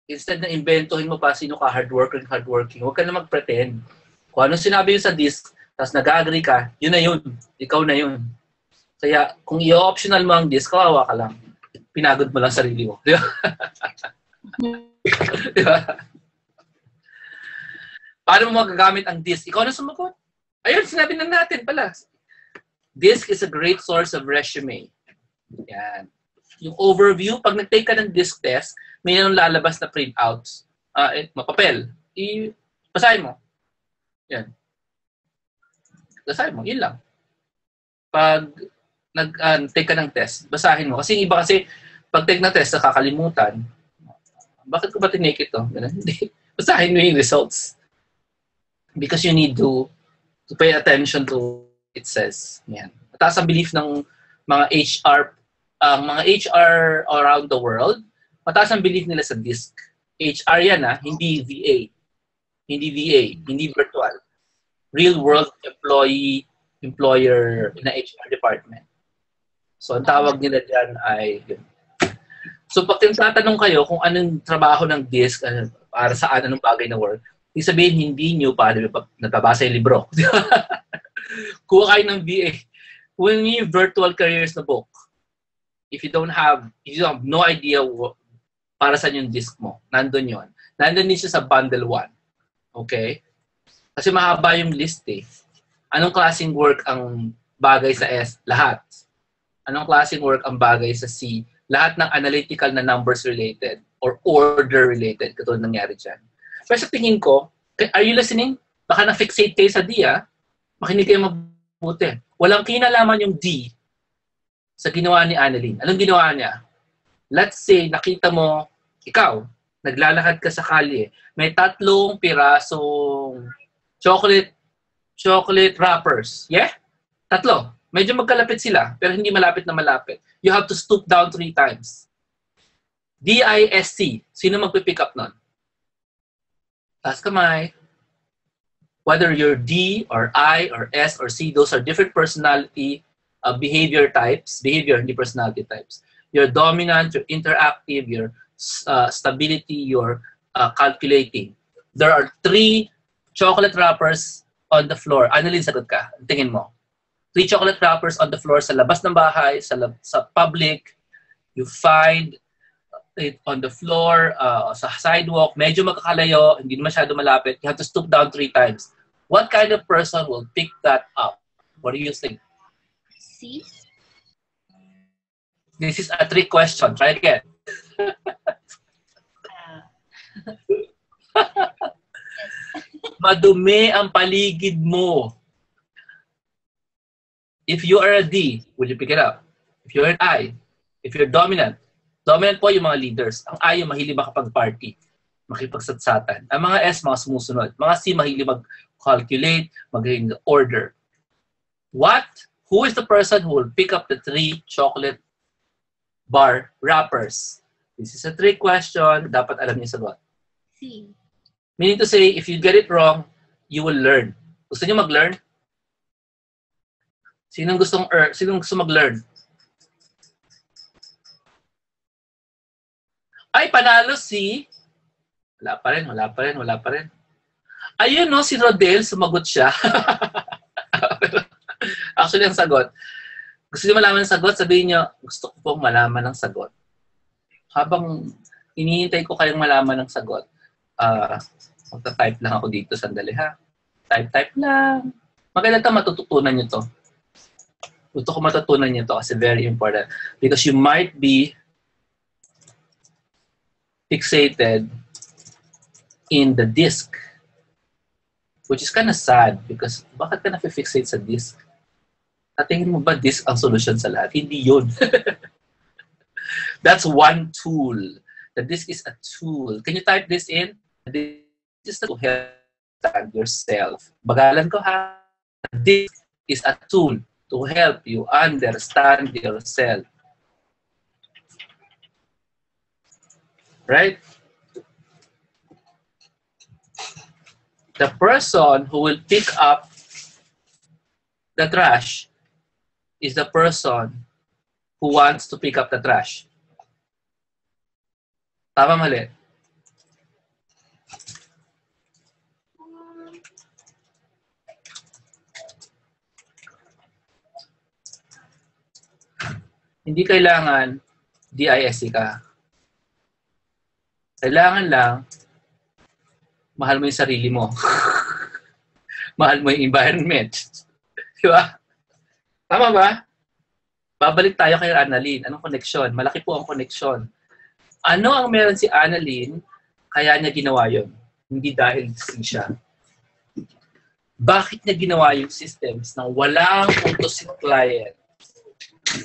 A: instead na inventohin mo pa sino ka hardworking, huwag ka na mag-pretend. Kung ano sinabi yun sa disk, tapos nag-agree ka, yun na yun. Ikaw na yun. Kaya, kung i-optional mo ang disk, kawawa ka lang. Pinagod mo lang sarili mo. Di ba? Di ba? Paano mo magagamit ang disk? Ikaw na sumagot. Ayun, sinabi na natin pala. Disk is a great source of resume. Yan. Yung overview, pag nag-take ka ng disk test, may yung lalabas na printouts. Mapapel. Basahin mo. Yan. Basahin mo. Yun lang. Pag nag-take ka ng test, basahin mo. Kasi yung iba kasi, pag take na test, nakakalimutan. Bakit ko ba tinake ito? Hindi. Basahin mo yung results. Because you need to pay attention to what it says. Yan. Mataas ang belief ng mga HR around the world, mataas ang belief nila sa disk. HR yan hindi VA. Hindi VA, hindi virtual. Real world employer na HR department. So, ang tawag nila dyan ay, yun. So, pag tatanong kayo kung anong trabaho ng DISC, para saan, anong bagay na work, ibig sabihin, hindi nyo pa nagbabasa yung libro. Kuha kayo ng BA. When you virtual careers na book, if you have no idea para saan yung DISC mo, nandun yun. Nandun din siya sa bundle 1. Okay? Kasi mahaba yung list eh. Anong klaseng work ang bagay sa S? Lahat. Anong klaseng work ang bagay sa C? Lahat ng analytical na numbers related or order related, katulad nangyari dyan. Pero sa tingin ko, are you listening? Baka na-fixate kayo sa D, ah. Makinig kayo mabuti. Walang kinalaman yung D sa ginawa ni Annalyn. Anong ginawa niya? Let's say, nakita mo, ikaw, naglalakad ka sa kalye, may 3 pirasong chocolate wrappers. Yeah? 3. Medyo magkalapit sila, pero hindi malapit na malapit. You have to stoop down 3 times. DISC. Sino magpipick up nun? Taas kamay. Whether you're D or I or S or C, those are different personality behavior types. Behavior, hindi personality types. You're dominant, you're interactive, you're stability, you're calculating. There are 3 chocolate wrappers on the floor. Annalyn, sagot ka. Tingin mo. 3 chocolate wrappers on the floor sa labas ng bahay, sa public. You find it on the floor, sa sidewalk, medyo magkakalayo, hindi masyado malapit. You have to stoop down 3 times. What kind of person will pick that up? What do you think?
C: C.
A: This is a trick question. Try again. Madumi ang paligid mo. If you are a D, will you pick it up? If you're an I, if you're dominant po yung mga leaders. Ang I yung mahilig makapag-party, makipagsatsatan. Ang mga S, mga sumusunod. Mga C, mahilig mag-calculate, mag-in order. Who is the person who will pick up the 3 chocolate bar wrappers? This is a trick question. Dapat alam niyo sagot.
C: C.
A: Meaning to say, if you get it wrong, you will learn. Gusto niyo mag-learn? Sinong gusto mag-learn? Ay, panalo si... Wala pa rin. Ayun, no, si Rodel, sumagot siya. Actually, ang sagot. Gusto niyo malaman ang sagot? Sabihin niyo, gusto ko pong malaman ang sagot. Habang hinihintay ko kayong malaman ang sagot, magta-type lang ako dito. Sandali, ha? Type lang. Maganda ito, matututunan niyo to. Gusto ko matutunan niyo to kasi very important. Because you might be fixated in the disk, which is kind of sad because bakit ka na-fixate sa disk? Tingin mo ba disk ang solution sa lahat? Hindi yun. That's one tool. The disk is a tool. Can you type this in? This is to help understand yourself. Bagalan ko, ha? This is a tool to help you understand yourself. Right? The person who will pick up the trash is the person who wants to pick up the trash. Tama, mali? Hindi kailangan DISC ka. Kailangan lang mahal mo yung sarili mo. Mahal mo yung environment. Di ba? Tama ba? Babalik tayo kay Annalyn. Anong connection? Malaki po ang connection. Ano ang meron si Annalyn kaya niya ginawa yun? Hindi dahil siya. Bakit niya ginawa yung systems na walang utos si client?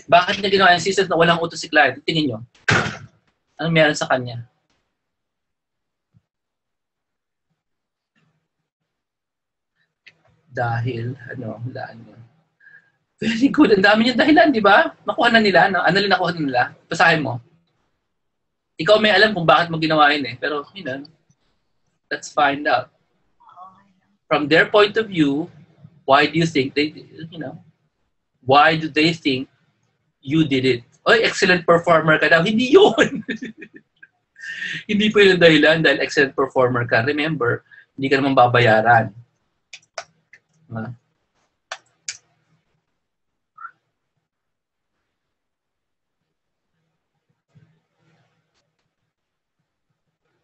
A: Bakit niya ginawa yung systems na walang utos si client? Tingin nyo. Anong meron sa kanya? Dahil, very good. Ang dami niyang dahilan, di ba? Nakuha na nila. Annalyn, nakuha na nila. Basahin mo. Ikaw may alam kung bakit mo ginawa yun eh. Pero, let's find out. From their point of view, why do you think why do they think you did it. Oy, excellent performer ka daw. Hindi yun. Hindi po yun ang dahilan dahil excellent performer ka. Remember, hindi ka naman babayaran.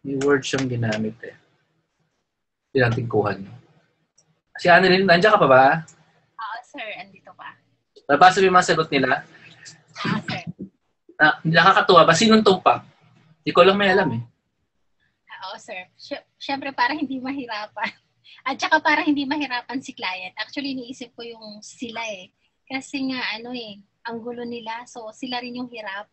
A: May word siyang ginamit eh. Hindi natin kuha niyo. Si Annalyn, nandiyan ka pa ba?
C: Oo, sir. Andito pa.
A: Nabasa mo yung mga sagot nila?
C: Oo, sir.
A: Nakakatuwa ba? Sinong tumpak? Hindi ko lang may alam eh.
C: Oo, sir. Siyempre, para hindi mahirapan. At saka para hindi mahirapan si client. Actually, iniisip ko yung sila eh. Kasi nga, ang gulo nila. So, sila rin yung hirap.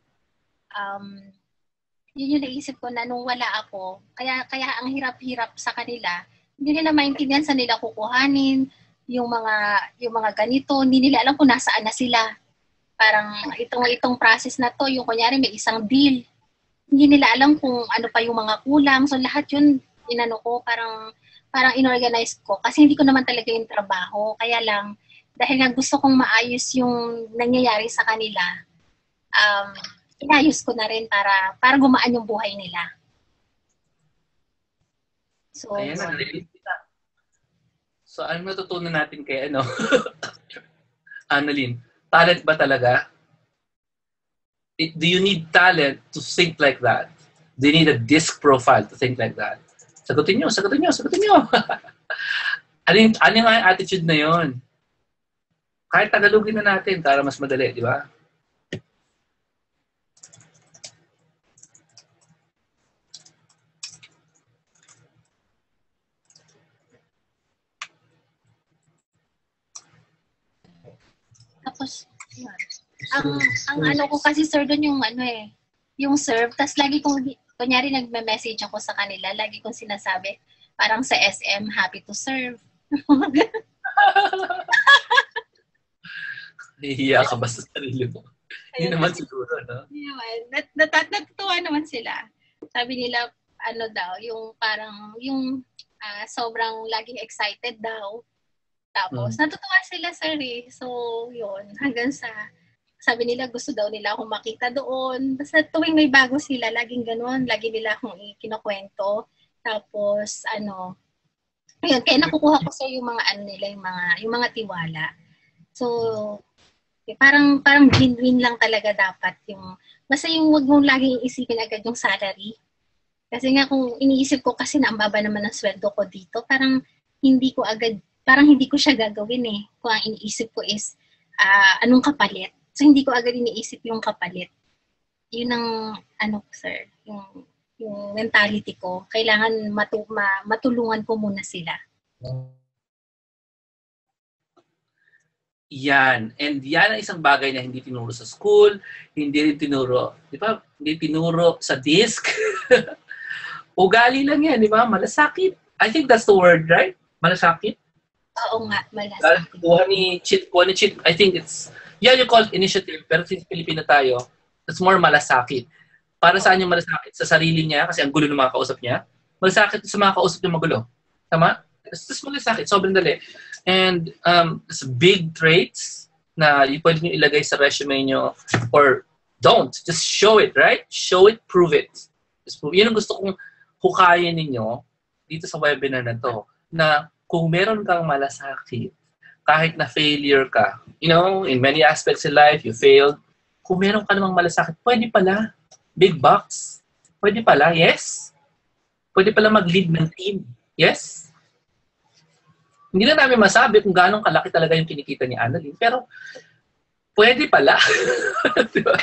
C: Yun yung naisip ko na nung wala ako. Kaya ang hirap-hirap sa kanila. Hindi nila maintindihan sa nila kukuhanin. Yung mga ganito. Hindi nila alam kung nasaan na sila. Parang itong process na to, yung kunyari may isang deal. Hindi nila alam kung ano pa yung mga kulang. So, lahat yun, parang inorganize ko kasi hindi ko naman talaga yung trabaho. Kaya lang, dahil nga gusto kong maayos yung nangyayari sa kanila, inayos ko na rin para gumaan yung buhay nila. So,
A: ayan na, so ano natutunan natin kay Annalyn? Talent ba talaga? Do you need talent to think like that? Do you need a disc profile to think like that? Sagutin nyo. Ano yung attitude na yon? Kahit Tagalogin na natin para mas madali, di ba?
C: tapos, ang ano ko kasi sir doon yung serve. Tapos lagi kong, kunyari nagme-message ako sa kanila, lagi kong sinasabi, parang sa SM, happy to serve.
A: Nahihiya ka ba sa sarili mo? Hindi naman siguro, no?
C: Natutuwa naman sila. Sabi nila, yung parang, sobrang laging excited daw. Tapos, natutuwa sila, sir eh. So, yun. Hanggang sa, sabi nila, gusto daw nila akong makita doon. Basta tuwing may bago sila, laging ganun. Lagi nila akong kinukwento. Tapos, yun. Kaya nakukuha ko sa yung mga nila, yung mga tiwala. So, parang win-win lang talaga dapat yung, basta yung wag mong laging iisipin agad yung salary. Kasi nga kung iniisip ko kasi na ang baba naman ng sweldo ko dito, parang hindi ko siya gagawin eh. Kung ang iniisip ko is anong kapalit. So hindi ko agad iniisip yung kapalit. Yun ang sir, yung mentality ko. Kailangan matulungan ko muna sila.
A: Yan. And yan ang isang bagay na hindi tinuro sa school, hindi rin tinuro, di ba? Hindi tinuro sa disc. Ugali lang yan, di ba? Malasakit. I think that's the word, right? Malasakit.
C: Oo nga, malasakit.
A: Kuha ni Chit, I think it's, you call it initiative, pero since Pilipino tayo, it's more malasakit. Para saan yung malasakit? Sa sarili niya, kasi ang gulo ng mga kausap niya. Malasakit sa mga kausap niya magulo. Tama? It's just malasakit. Sobrang dali. And it's big traits na pwede nyo ilagay sa resume nyo or don't. Just show it, right? Show it, prove it. Just prove. Yun ang gusto kong hukayin ninyo dito sa webinar na to. Na kung meron kang malasakit, kahit na failure ka, in many aspects in life, you failed. Kung meron ka namang malasakit, pwede pala. Big bucks. Pwede pala, yes. Pwede pala mag-lead ng team. Yes. Hindi na namin masabi kung gaano kalaki talaga yung kinikita ni Annalyn, pero pwede pala. Diba?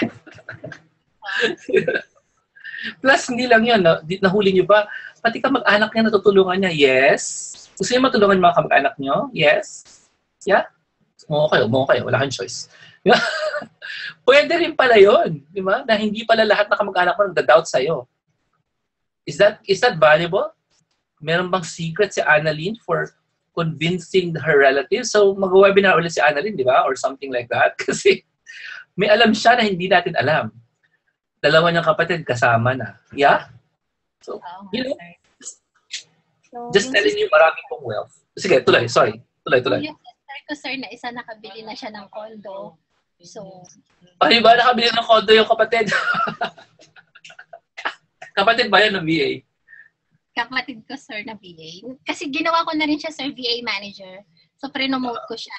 A: Plus, hindi lang yun. Nahuli nyo ba? Pati kamag-anak niya natutulungan niya. Yes. Gusto niyo matulungan yung mga kamag-anak niyo? Yes. Yeah? Mo kayo. Wala kang choice. Diba? Pwede rin pala yun. Diba? Na hindi pala lahat na kamag-anak mo nagda-doubt sa'yo. Is that valuable? Meron bang secret si Annalyn for convincing her relatives? So, mag-webinar ulit si Annalyn, di ba? Or something like that. Kasi may alam siya na hindi natin alam. Dalawa niyang kapatid kasama na. Yeah? So, just telling you maraming pong wealth. Sige, tuloy. Sorry. Tuloy.
C: Yung sister ko, sir, na isa nakabili na siya ng condo. So,
A: Ay, ba nakabili ng condo yung kapatid? Kapatid ba yan ng VA?
C: kapatid ko, sir, na VA. Kasi ginawa ko na rin siya, sir, VA manager. So, pre-nomote ko siya.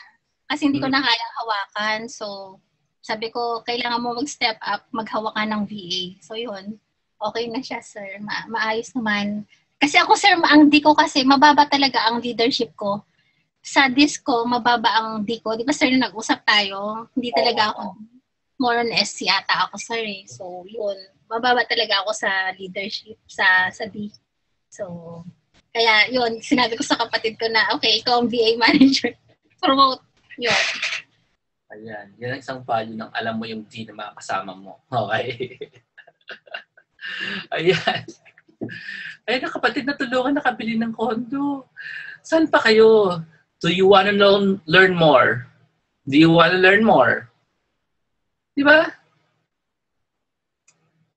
C: Kasi hindi ko na kayang hawakan. So, sabi ko, kailangan mo mag-step up, maghawak ka ng VA. So, yun. Okay na siya, sir. Maayos naman. Kasi ako, sir, ang D ko kasi, mababa talaga ang leadership ko. Sa disco, mababa ang D ko. Di ba, sir, nag-usap tayo? Hindi talaga ako, more on SC ata ako, sir. Eh. So, yun. Mababa talaga ako sa leadership, sa D. So, kaya yun, sinabi ko sa kapatid ko na, okay, ikaw ang VA manager. Promote. Yun.
A: Ayan. Yan ang isang value ng alam mo yung D na mga kasama mo. Okay? Ayan. Ayun, kapatid na tulungan nakabili ng condo. Saan pa kayo? Do you want to learn more? Do you want to learn more? Di ba?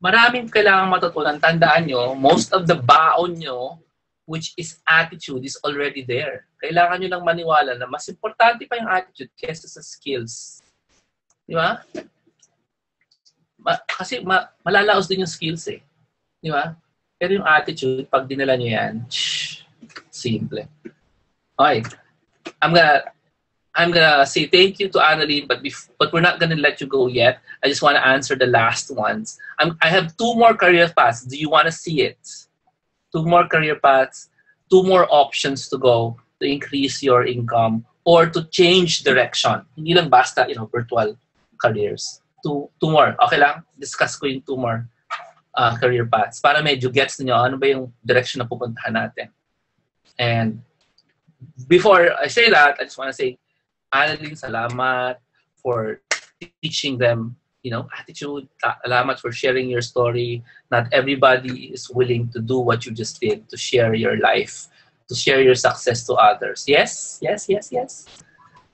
A: Maraming kailangan matutunan. Tandaan nyo, most of the baon nyo, which is attitude, is already there. Kailangan nyo lang maniwala na mas importante pa yung attitude kaysa sa skills. Di ba? Kasi malalaos din yung skills eh. Di ba? Pero yung attitude, pag dinala nyo yan, simple. Okay. I'm gonna say thank you to Annalyn, but we're not gonna let you go yet. I just want to answer the last ones. I have 2 more career paths. Do you want to see it? 2 more career paths, 2 more options to go to increase your income or to change direction. Hindi lang basta, virtual careers. 2 more. Okay lang? Discuss ko yung 2 more career paths para medyo gets niyo ano ba yung direction na pupuntahan natin. And before I say that, I just want to say, Annalyn, salamat for teaching them, attitude. Salamat for sharing your story. Not everybody is willing to do what you just did, to share your life, to share your success to others. Yes? Yes, yes, yes.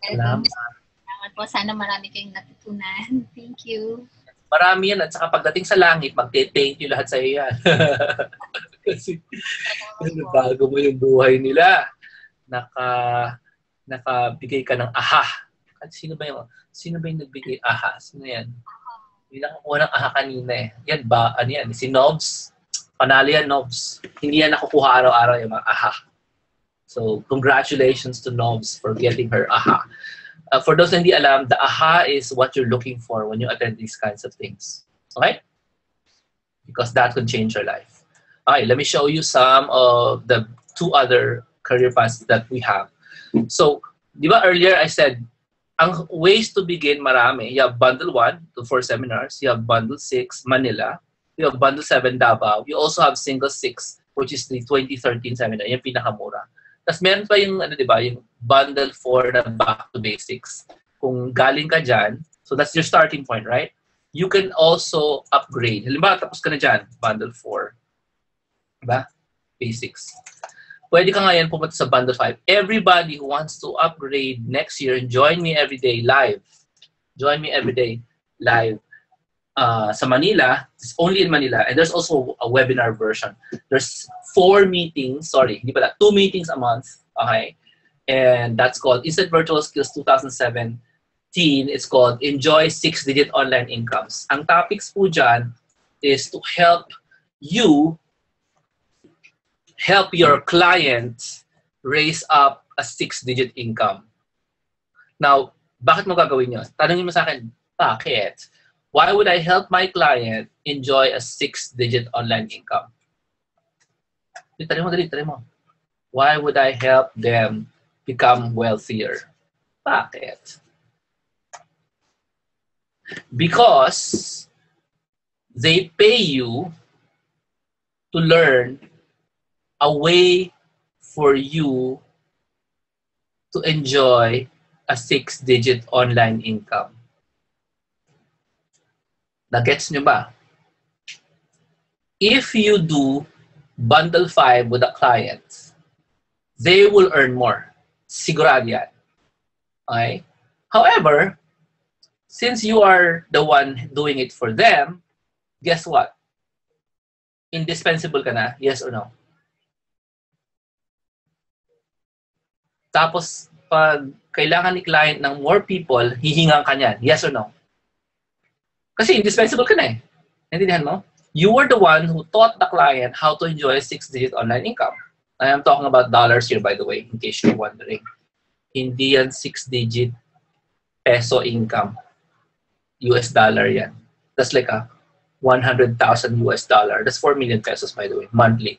A: Salamat.
C: Salamat po. Sana marami kayong natutunan. Thank you.
A: Marami yan. At saka pagdating sa langit, mag-thank you lahat sa iyo yan. Kasi bago mo yung buhay nila. Nakabigay ka ng aha. Sino ba yung nagbigay aha? Sino yan? Bilang kuha ng aha kanina eh. Yan ba? Ano yan? Si Nobs. Panalo yan, Nobs. Hindi yan nakukuha araw-araw yung mga aha. So, congratulations to Nobs for getting her aha. For those na hindi alam, the aha is what you're looking for when you attend these kinds of things. Okay? Because that can change your life. Okay, let me show you some of the 2 other career paths that we have. So, di ba earlier I said, ang ways to begin marami. You have Bundle 1, 4 seminars. You have Bundle 6, Manila. You have Bundle 7, Davao. You also have Single 6, which is the 2013 seminar. Yung pinakamura. Tapos meron pa yung, di ba, yung Bundle 4 na Back to Basics. Kung galing ka dyan, so that's your starting point, right? You can also upgrade. Halimbawa, tapos ka na dyan, Bundle 4. Diba? Basics. Pwede ka ngayon pumunta sa Bundle 5. Everybody who wants to upgrade next year, join me every day live. Join me every day live. Sa Manila, it's only in Manila, and there's also a webinar version. There's 4 meetings, 2 meetings a month, okay? And that's called Instant Virtual Skills 2017. It's called Enjoy 6-Digit Online Incomes. Ang topics po dyan is to help your client raise up a 6-digit income. Now, bakit mo gagawin yun? Tanungin mo sa akin, bakit? Why would I help my client enjoy a 6-digit online income? Dali mo. Why would I help them become wealthier? Bakit? Because they pay you to learn a way for you to enjoy a 6-digit online income. Nagets nyo ba? If you do Bundle 5 with a client, they will earn more. Sigurado yan. Okay? However, since you are the one doing it for them, guess what? Indispensable ka na, yes or no? Tapos, pag kailangan ni client ng more people, hihingan ka niyan. Yes or no? Kasi indispensable ka na eh. Naintindihan mo? You were the one who taught the client how to enjoy a 6-digit online income. I am talking about dollars here, by the way, in case you're wondering. Hindi yan 6-digit peso income. US dollar yan. That's like a 100,000 US dollar. That's 4 million pesos, by the way, monthly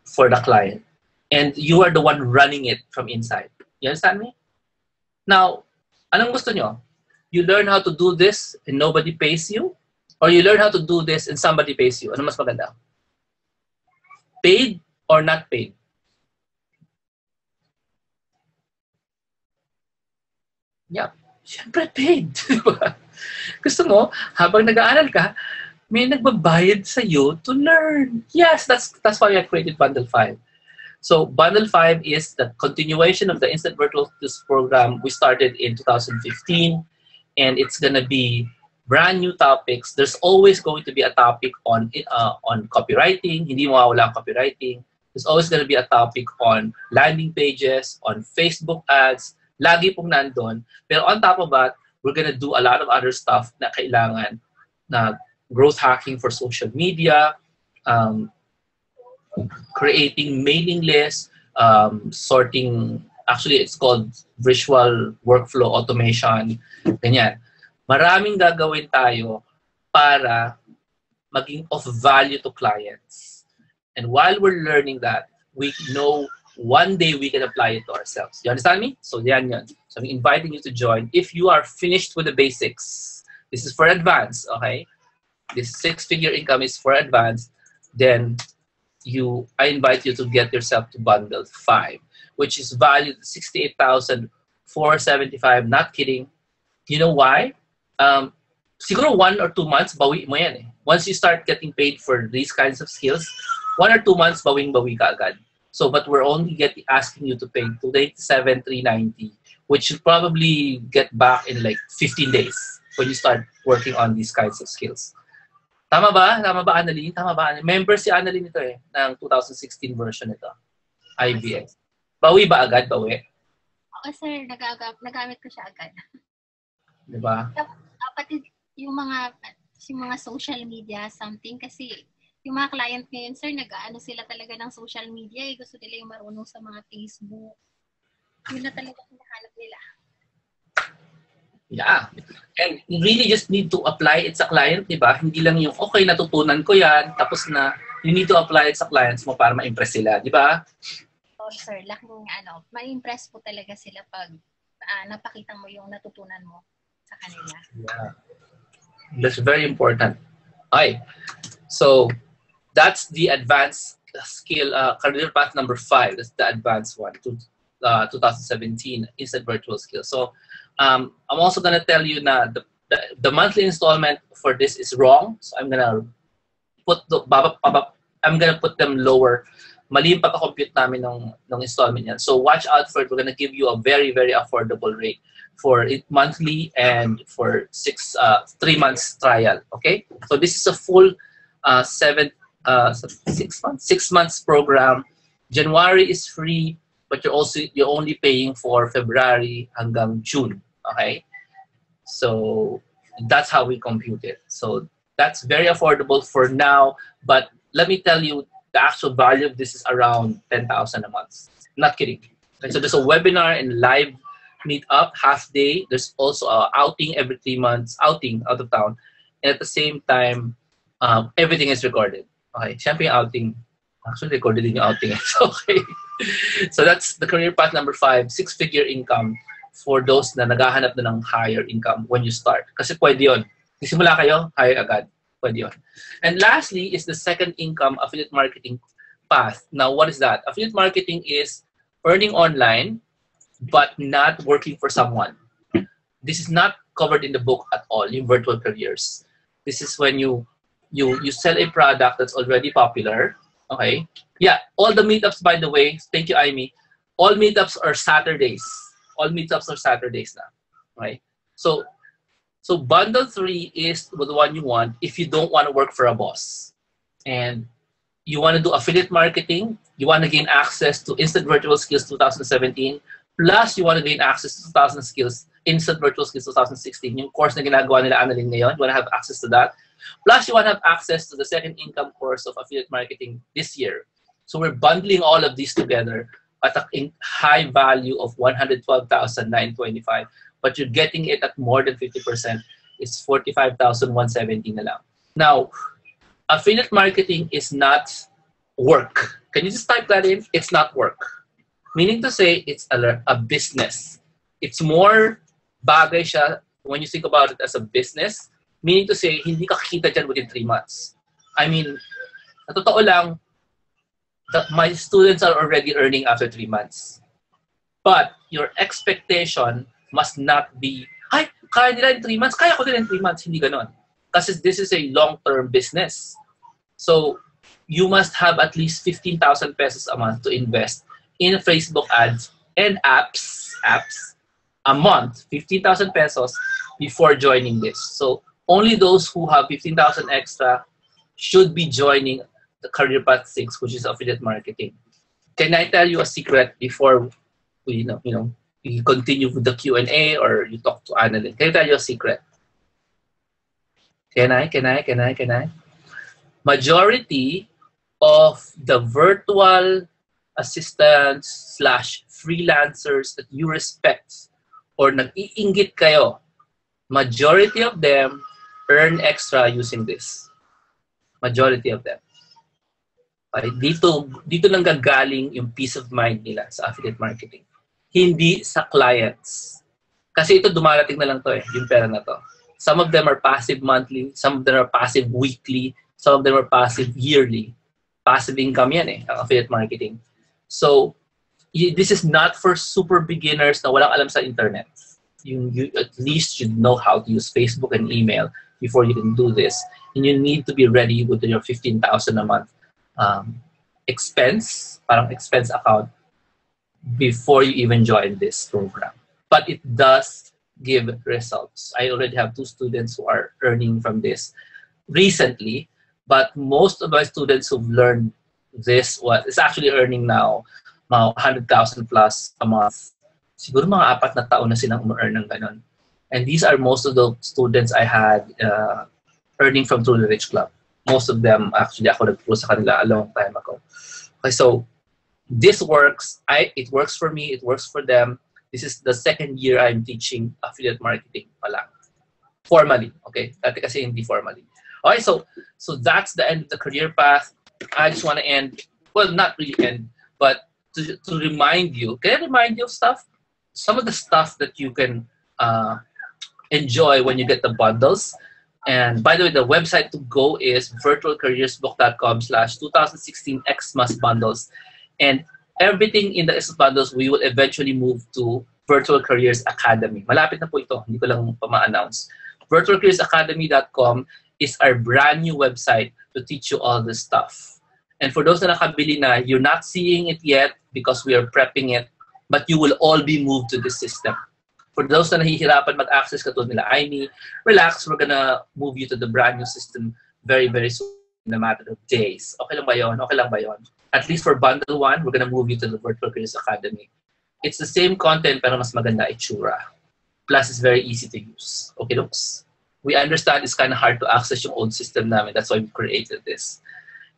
A: for the client. And you are the one running it from inside. You understand me? Now, anong gusto nyo? You learn how to do this and nobody pays you? Or you learn how to do this and somebody pays you? Ano mas maganda? Paid or not paid? Yeah, syempre paid. Gusto mo, habang nag-aaral ka, may nagbabayad sa iyo to learn. Yes, that's why I created Bundle 5. So Bundle 5 is the continuation of the Instant Virtual Skills program we started in 2015, and it's gonna be brand new topics. There's always going to be a topic on copywriting. Hindi mawawala ang copywriting. There's always going to be a topic on landing pages, on Facebook ads. Lagi pong nandun. Pero on top of that, we're going to do a lot of other stuff na kailangan, na growth hacking for social media, creating mailing lists, sorting, actually it's called visual workflow automation, ganyan. Maraming gagawin tayo para maging of value to clients. And while we're learning that, we know one day we can apply it to ourselves. You understand me? So yan. So I'm inviting you to join. If you are finished with the basics, this is for advanced, okay? This 6-figure income is for advanced, then I invite you to get yourself to Bundle 5, which is valued at $68,475. Not kidding. You know why? Siguro 1 or 2 months, bawi mo yan eh. Once you start getting paid for these kinds of skills, 1 or 2 months, bawing-bawi ka agad. So, but we're only asking you to pay $287,390, which you'll probably get back in like 15 days when you start working on these kinds of skills. Tama ba? Tama ba, Annalyn? Tama ba? Member si Annalyn ito eh, ng 2016 version nito. IBS. Bawi ba agad? Bawi?
C: Oo, sir. Nagamit ko siya agad.
A: Diba?
C: Pati yung mga social media, something, kasi yung mga client ngayon, sir, nag-ano sila talaga ng social media, eh. Gusto nila yung marunong sa mga Facebook. Yun na talaga hinahanap nila.
A: Yeah. And you really just need to apply it sa client, di ba? Hindi lang yung, okay, natutunan ko yan, tapos na, you need to apply it sa clients mo para ma-impress sila, di ba?
C: Oh, sir, laking ma-impress po talaga sila pag napakita mo yung natutunan mo sa kanila.
A: Yeah. That's very important. Okay. So, that's the advanced skill, career path number 5. That's the advanced one, 2017 Instant Virtual Skills. So, I'm also going to tell you na the monthly installment for this is wrong. So, I'm going to put them lower. Mali yung pagka-compute namin ng installment yan. So, watch out for it. We're going to give you a very, very affordable rate for it monthly and for 3 months trial. Okay? So, this is a full 6 months program. January is free, but you're only paying for February hanggang June. Okay, so that's how we compute it. So that's very affordable for now, but let me tell you, the actual value of this is around 10,000 a month. Not kidding. Okay, so there's a webinar and live meetup half day. There's also a outing every 3 months, outing out of town, and at the same time, everything is recorded. Okay, syempre yung outing. Actually, recorded din yung outing. Okay. So that's the career path number 5, 6-figure income for those na naghahanap na ng higher income when you start. Kasi pwede yun. Simula kayo, higher agad. Pwede yun. And lastly is the second income affiliate marketing path. Now, what is that? Affiliate marketing is earning online but not working for someone. This is not covered in the book at all, in virtual careers. This is when you sell a product that's already popular. Okay? Yeah, all the meetups, by the way, thank you, Amy. All meetups are Saturdays. All meetups are Saturdays now. Right? So bundle 3 is the one you want if you don't want to work for a boss. And you want to do affiliate marketing, you want to gain access to Instant Virtual Skills 2017, plus you want to gain access to 2,000 skills Instant Virtual Skills 2016, yung course na ginagawa nila Annalyn ngayon. You want to have access to that. Plus, you want to have access to the second income course of affiliate marketing this year. So we're bundling all of these together at a high value of 112,925, but you're getting it at more than 50%. It's 45,170 na lang. Now, affiliate marketing is not work. Can you just type that in? It's not work. Meaning to say, it's a business. It's more bagay siya when you think about it as a business. Meaning to say, hindi ka kikita dyan within 3 months. I mean, sa totoo lang, my students are already earning after 3 months. But your expectation must not be, ay, kaya nila in 3 months, kaya ko din in 3 months. Hindi ganon. Kasi this is a long-term business. So, you must have at least 15,000 pesos a month to invest in Facebook ads and apps a month, 15,000 pesos before joining this. So, only those who have 15,000 extra should be joining the Career Path 6, which is affiliate marketing. Can I tell you a secret before we, we continue with the Q&A or you talk to Annalyn? Can I tell you a secret? Can I? Majority of the virtual assistants / freelancers that you respect or nag-iinggit kayo, majority of them earn extra using this. Majority of them. Okay? Dito lang gagaling yung peace of mind nila sa affiliate marketing. Hindi sa clients. Kasi ito dumarating na lang to yung pera na to. Some of them are passive monthly, some of them are passive weekly, some of them are passive yearly. Passive income yan affiliate marketing. So, this is not for super beginners na walang alam sa internet. You at least should know how to use Facebook and email before you can do this. And you need to be ready with your 15,000 a month expense account before you even join this program. But it does give results. I already have 2 students who are earning from this recently, but most of my students who've learned this is actually earning now 100,000 plus a month. Siguro mga 4 na taon na silang umu-earn ng ganon. And these are most of the students I had earning from Truly Rich Club. Most of them, actually, ako nag-pro sa kanila a long time ago. Okay, so this works. It works for me. It works for them. This is the 2nd year I'm teaching affiliate marketing pala. Formally, okay? Dati kasi hindi formally. Okay, so that's the end of the career path. I just want to end, well, not really end, but to remind you. Can I remind you of stuff? Some of the stuff that you can enjoy when you get the bundles. And by the way, the website to go is virtualcareersbook.com/2016 Xmas bundles. And everything in the Xmas bundles, we will eventually move to Virtual Careers Academy. Malapit na po ito. Hindi ko lang pa-announce. virtualcareersacademy.com is our brand new website to teach you all this stuff. And for those na nakabili na, you're not seeing it yet because we are prepping it, but you will all be moved to this system. For those na nahihirapan mag-access katulad nila Aimee, relax, we're gonna move you to the brand new system very, very soon in a matter of days. Okay lang ba yun? Okay lang ba yun? At least for bundle 1, we're gonna move you to the Virtual Careers Academy. It's the same content pero mas maganda itsura. Plus, it's very easy to use. Okay, looks? We understand it's kind of hard to access yung old system namin. That's why we created this.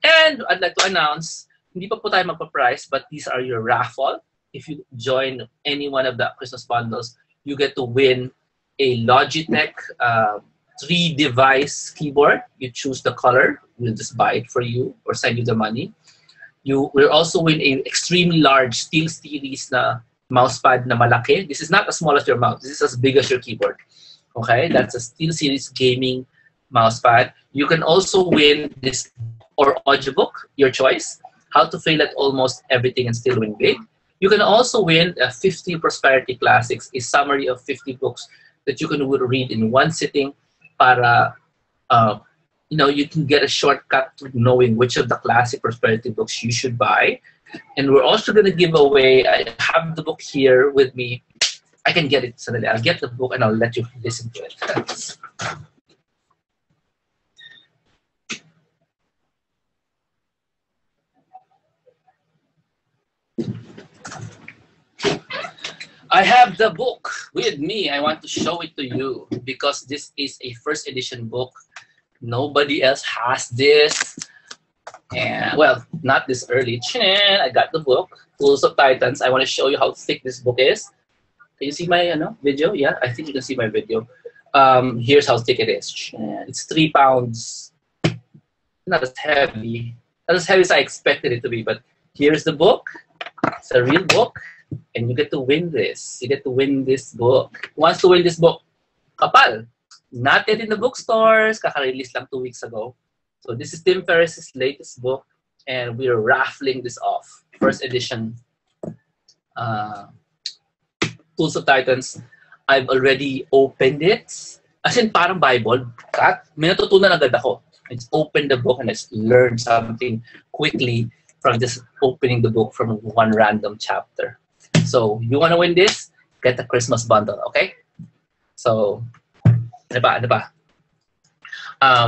A: And I'd like to announce, hindi pa po tayo magpa-price, but these are your raffle. If you join any one of the Christmas bundles, you get to win a Logitech 3-device keyboard. You choose the color. We'll just buy it for you or send you the money. You will also win a extremely large SteelSeries na mousepad na malaki. This is not as small as your mouse. This is as big as your keyboard. Okay, that's a SteelSeries gaming mousepad. You can also win this or audiobook, your choice. How to Fail at Almost Everything and Still Win Big. You can also win 50 Prosperity Classics, a summary of 50 books that you can read in one sitting para, you can get a shortcut to knowing which of the classic prosperity books you should buy. And we're also going to give away, I have the book here with me. I can get it suddenly. I'll get the book and I'll let you listen to it. I have the book with me. I want to show it to you because this is a first edition book. Nobody else has this. And well, not this early. I got the book, Tools of Titans. I want to show you how thick this book is. Can you see my video? Yeah, I think you can see my video. Here's how thick it is. It's 3 pounds. Not as heavy. Not as heavy as I expected it to be, but here's the book. It's a real book. And you get to win this. You get to win this book. Who wants to win this book? Kapal. Not yet in the bookstores. Kaka-release lang 2 weeks ago. So this is Tim Ferriss's latest book. And we're raffling this off. First edition. Tools of Titans. I've already opened it. As in, parang Bible. May natutunan agad ako. I just opened the book and I just learned something quickly from just opening the book from one random chapter. So, you want to win this? Get the Christmas bundle, okay? So, ano ba?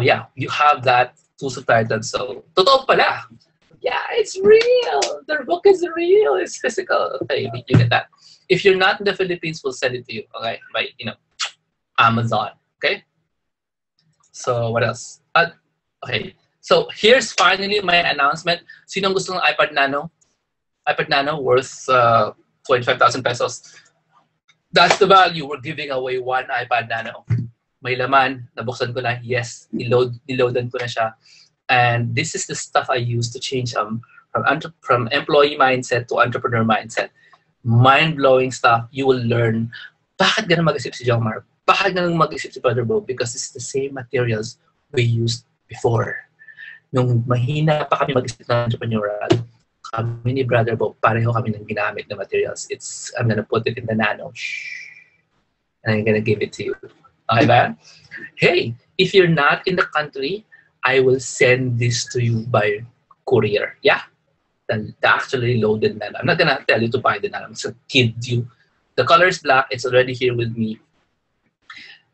A: Yeah, you have that Tools of Titans. So, totoo pala. Yeah, it's real. Their book is real. It's physical. Okay, you get that. If you're not in the Philippines, we'll send it to you, okay? By, Amazon, okay? So, what else? Okay. So, here's finally my announcement. Sinong gusto ng iPad Nano? iPad Nano worth 25,000 pesos. That's the value. We're giving away one iPad Nano. May laman. Nabuksan ko na. Yes. Niloadan ko na siya. And this is the stuff I use to change from employee mindset to entrepreneur mindset. Mind-blowing stuff. You will learn. Bakit ganun mag-isip si John Mark? Bakit ganun mag-isip si Brother Bo? Because it's the same materials we used before. Nung mahina pa kami mag-isip ng entrepreneurial, kami ni Brother Bo, pareho kami ng ginamit na materials. I'm gonna put it in the Nano. And I'm gonna give it to you. Okay ba? Hey, if you're not in the country, I will send this to you by courier. Yeah? The actually loaded Nano. I'm not gonna tell you to buy the Nano. I'm just gonna kid you. The color is black. It's already here with me.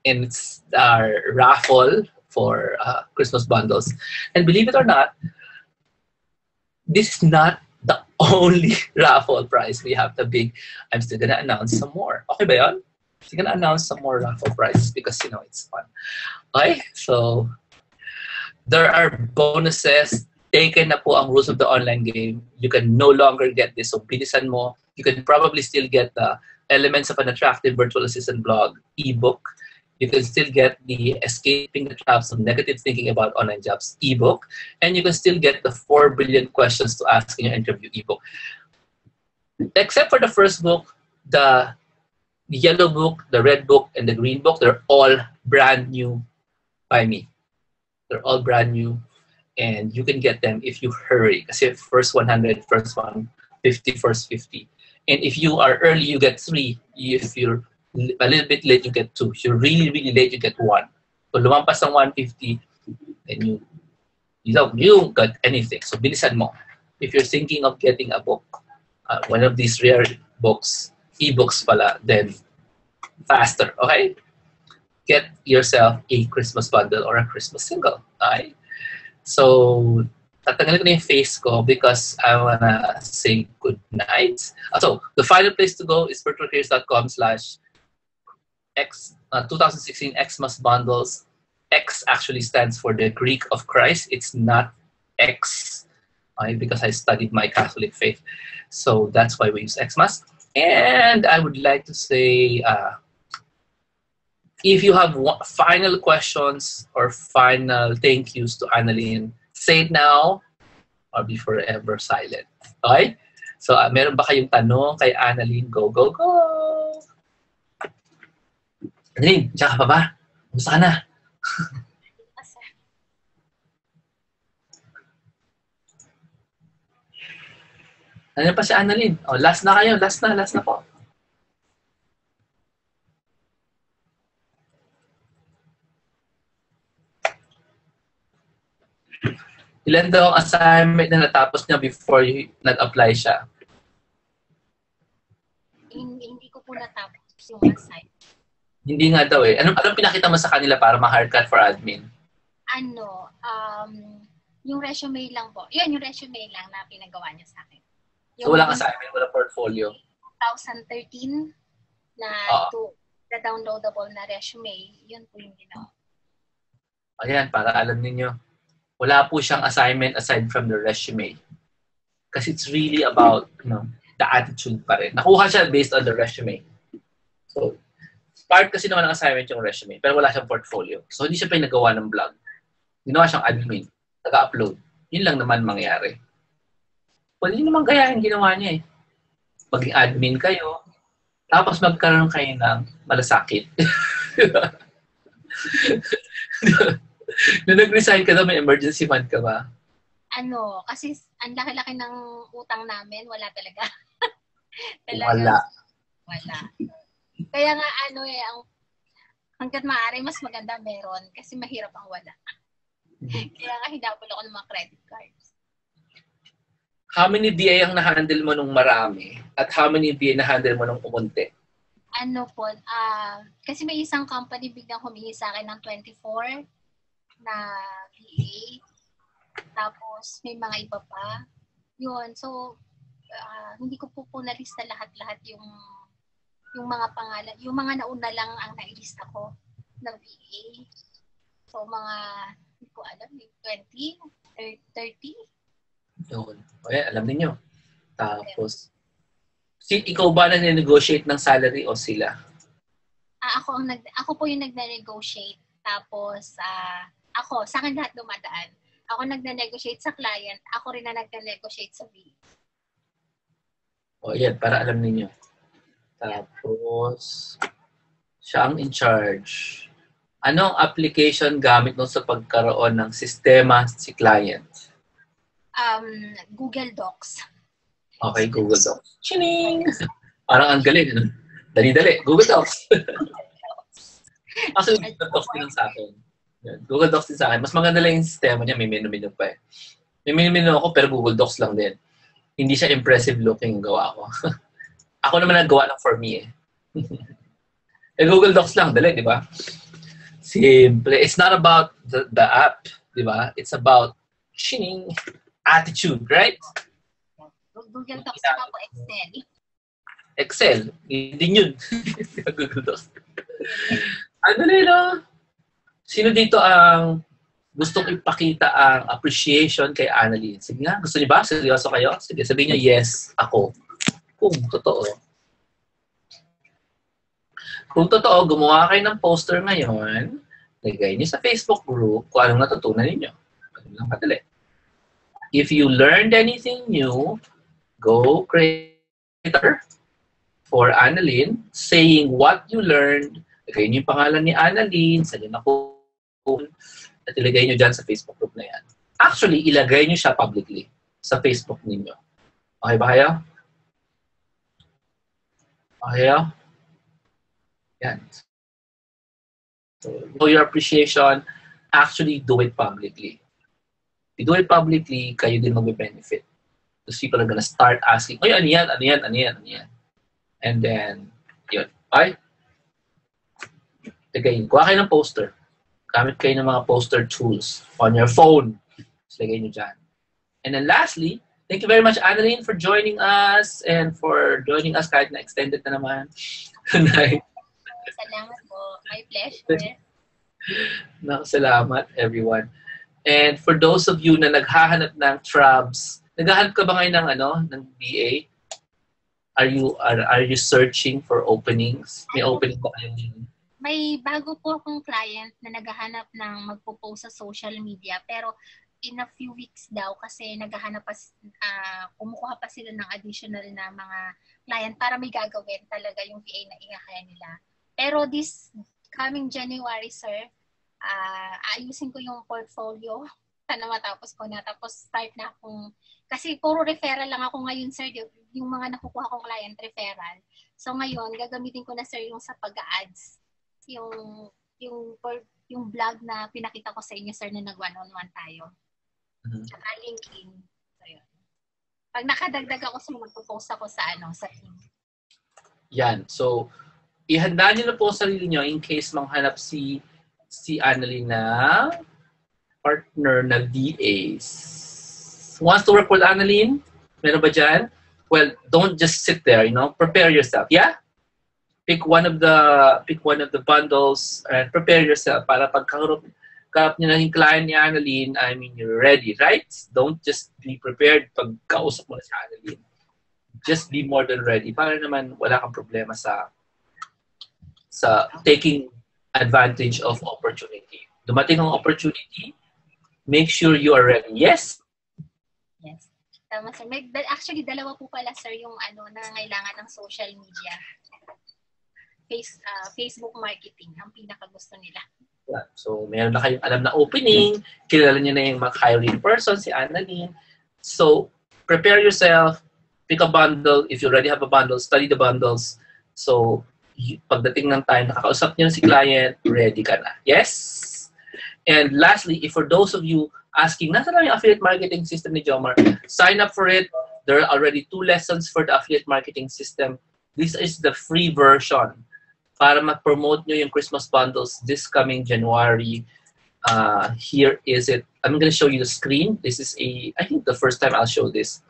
A: And it's our raffle for Christmas bundles. And believe it or not, this is not the only raffle prize we have. I'm still gonna announce some more. Okay ba yun? Still gonna announce some more raffle prizes because it's fun. Okay, so there are bonuses. Taken na po ang rules of the online game. You can no longer get this. So bilisan mo. You can probably still get the Elements of an Attractive Virtual Assistant blog ebook. You can still get the Escaping the Traps of Negative Thinking About Online Jobs ebook. And you can still get the 4 billion questions to ask in your interview ebook. Except for the first book, the yellow book, the red book, and the green book, they're all brand new by me. They're all brand new. And you can get them if you hurry. Kasi first 100, first 150, first 50. And if you are early, you get 3. If you're a little bit late, you get 2. If you're really, really late, you get 1. So lumampas ng 150, then you don't get anything. So bilisan mo. If you're thinking of getting a book, one of these rare books, ebooks pala, then faster, okay? Get yourself a Christmas bundle or a Christmas single, okay? So, tatanggalin ko na yung face ko because I wanna say good night. So, the final place to go is virtualcareers.com/2016 Xmas bundles. X actually stands for the Greek of Christ. It's not X, because I studied my Catholic faith. So that's why we use Xmas. And I would like to say, if you have final questions or final thank yous to Annalyn, say it now or be forever silent. Okay? So, meron ba kayong tanong kay Annalyn? Go, go, go! Annalyn, diyan ka pa ba? Kumusta ka na? Ano pa si Annalyn? Oh, last na kayo. Last na po. Ilan daw ang assignment na natapos niya before nag-apply siya?
C: Hindi ko po natapos yung assignment.
A: Hindi nga daw eh. Anong pinakita mo sa kanila para ma-haircut for admin?
C: Yung resume lang po. Yun, yung resume lang na pinagawa niya sa akin.
A: So walang assignment, walang portfolio?
C: 2013. na the downloadable na resume. Yun po yung ginawa.
A: Ayan, para alam niyo, wala po siyang assignment aside from the resume. Kasi it's really about, the attitude pa rin. Nakuha siya based on the resume. So, part kasi naman ng assignment yung resume, pero wala siyang portfolio. So, hindi siya pa yung nagawa ng blog. Ginawa siyang admin. Nag-upload. Yun lang naman mangyari. Pwede naman gayahin ginawa niya eh. Maging admin kayo, tapos magkaroon kayo ng malasakit. Nung nag-resign ka daw, may emergency fund ka ba?
C: Kasi ang laki-laki ng utang namin, wala talaga. Wala. Kaya nga hanggat maaari mas maganda meron kasi mahirap ang wala. Kaya nga hinabol ako ng mga credit cards.
A: How many BA ang na-handle mo nung marami? At how many BA na-handle mo nung umunti?
C: Kasi may isang company biglang humingi sa akin ng 24 na BA. Tapos may mga iba pa. Yun. So, hindi ko po nalista lahat-lahat yung mga pangalan. Yung mga nauna lang ang nailista ko na BA. So, mga, hindi ko alam, 20, 30.
A: Yun. Okay, alam niyo. Tapos, ikaw ba na negotiate ng salary o sila?
C: Ako po yung nagna-negotiate. Tapos, sa akin lahat dumadaan. Ako nagna-negotiate sa client. Ako rin na nagna-negotiate sa VA.
A: O, yan. Para alam niyo. Tapos, siya ang in charge. Anong application gamit mo sa pagkaroon ng sistema si client?
C: Google Docs.
A: Okay, Google Docs. Chining! Parang ang galing. Dali-dali. Google Docs. Actually, Google Docs din sa akin. Google Docs din sa akin. Mas maganda lang yung sistema niya. May menu-menu pa eh. May menu-menu ako pero Google Docs lang din. Hindi siya impressive looking gawa ko. Ako naman nagawa lang for me eh. Google Docs lang. Dali, di ba? Simple. It's not about the app. Di ba? It's about chining attitude, right?
C: Google Docs na po Excel.
A: Excel. Hindi yun. Google Docs. Ano nila? Sino dito ang gustong ipakita ang appreciation kay Annalyn? Sige nga, gusto niyo ba? Seryoso kayo? Sige, sabihin niyo, yes, ako. Kung totoo. Kung totoo, gumawa kayo ng poster ngayon, lagay niyo sa Facebook group kung anong natutunan niyo. Ano lang kadali. If you learned anything new, go creator for Annalyn, saying what you learned. Lagay niyo yung pangalan ni Annalyn, saan niyo nakuha, at ilagay niyo dyan sa Facebook group na yan. Actually, ilagay niyo siya publicly sa Facebook ninyo. Okay ba kayo? Okay kayo? Yan. So, show your appreciation, actually do it publicly. If you do it publicly, kayo din mag-benefit. Because people are gonna start asking, ano yan, ano yan, ano yan, ano yan. And then, yun. Okay? Lagay, kuha kayo ng poster. Gamit kayo ng mga poster tools on your phone. So, lagay nyo dyan. And then lastly, thank you very much, Annalyn, for joining us and for joining us kahit na extended na naman.
C: Salamat po. My pleasure.
A: Salamat, everyone. And for those of you na naghahanap ng trabs, naghahanap ka ba ngayon ng BA? Are you searching for openings? May opening ba kayo?
C: May bago po akong client na naghahanap ng magpo-post sa social media, pero in a few weeks daw kasi naghahanap pa, kumukuha pa sila ng additional na mga client para may gagawin talaga yung VA na ingakaya nila. Pero this coming January, sir, ayusin ko yung portfolio. Sana matapos ko na. Tapos start na akong, kasi puro referral lang ako ngayon, sir. Yung mga nakukuha kong client, referral. So ngayon, gagamitin ko na, sir, yung sa pag-ads. Yung vlog na pinakita ko sa inyo, sir, na nag-one-on-one tayo. Saka LinkedIn. So yun. Pag nakadagdag ako, sir, magpo-post ako sa team.
A: Yan. So, ihanda niyo na po sa sarili niyo in case manghanap si Annalyn na partner na VAs. Wants to work with Annalyn? Meron ba dyan? Well, don't just sit there, prepare yourself. Yeah? pick one of the bundles and prepare yourself para pagkaharap nyo na yung client ni Annalyn, I mean, you're ready, right? Don't just be prepared pag kausap mo na si Annalyn. Just be more than ready para naman wala kang problema sa taking advantage of opportunity. Dumating ang opportunity, make sure you are ready. Yes?
C: Yes. Tama, sir. Actually, dalawa po pala, sir, yung nangangailangan ng social media. Facebook marketing, ang pinakagusto nila.
A: Yeah. So, meron na kayong alam na opening, kilala niyo na yung mga hiring person, si Annalyn. So, prepare yourself, pick a bundle. If you already have a bundle, study the bundles. So, pagdating ng time, nakakausap niyo na si client, ready ka na. Yes? And lastly, if for those of you asking, nasa lang yung affiliate marketing system ni Jomar, sign up for it. There are already 2 lessons for the affiliate marketing system. This is the free version para mag-promote nyo yung Christmas bundles this coming January. Here is it. I'm going to show you the screen. This is I think the first time I'll show this.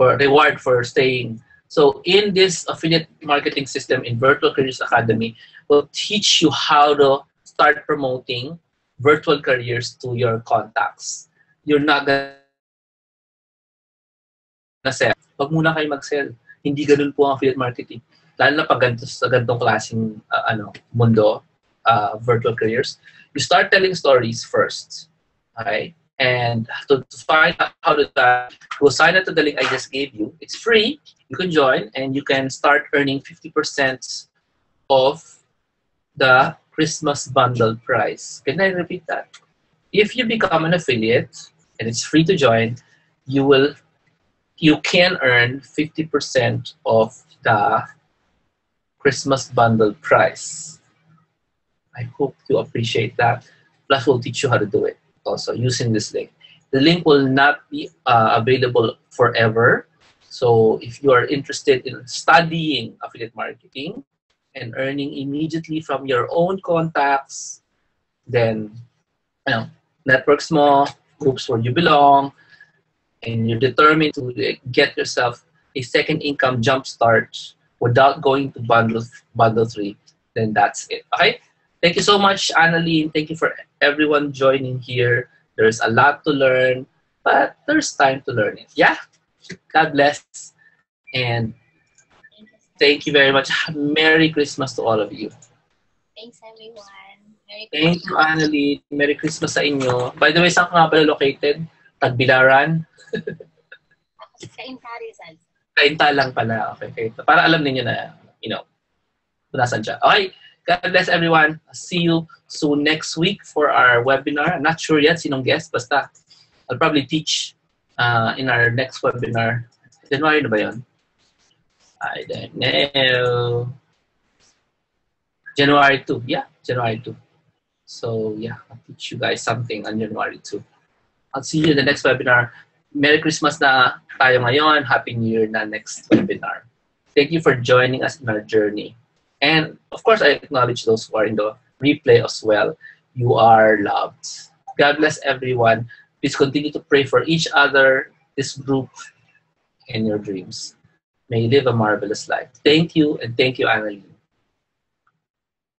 A: For reward for staying. So in this affiliate marketing system in Virtual Careers Academy, we'll teach you how to start promoting virtual careers to your contacts. You're not gonna sell. Wag muna kayo mag-sell. Hindi ganun po ang affiliate marketing. Lalo na pag sa ganitong klaseng mundo, virtual careers. You start telling stories first. Okay? And to find out how to go sign up to the link I just gave you. It's free. You can join and you can start earning 50% of the Christmas bundle price. Can I repeat that? If you become an affiliate and it's free to join, you can earn 50% of the Christmas bundle price. I hope you appreciate that. Plus, we'll teach you how to do it also using this link. The link will not be available forever. So if you are interested in studying affiliate marketing and earning immediately from your own contacts, then network small, groups where you belong, and you're determined to get yourself a second income jumpstart without going to bundle 3, then that's it. Okay? Thank you so much, Annalyn. Thank you for everyone joining here. There's a lot to learn, but there's time to learn it. Yeah? God bless. And thank you very much. Merry Christmas to all of you.
C: Thanks, everyone. Merry Christmas.
A: Thank you, Annalyn. Merry Christmas sa inyo. By the way, saan ka nga pala located? Tagbilaran?
C: Kainta, Rizal.
A: Kainta lang pala. Okay. Para alam niyo na, kung nasan siya. Okay. God bless everyone. See you soon next week for our webinar. I'm not sure yet sinong guest. Basta, I'll probably teach in our next webinar. January na ba yun? I don't know. January 2. Yeah, January 2. So, yeah, I'll teach you guys something on January 2. I'll see you in the next webinar. Merry Christmas na tayo ngayon. Happy New Year na next webinar. Thank you for joining us in our journey. And, of course, I acknowledge those who are in the replay as well. You are loved. God bless everyone. Please continue to pray for each other, this group, and your dreams. May you live a marvelous life. Thank you, and thank you, Annalyn.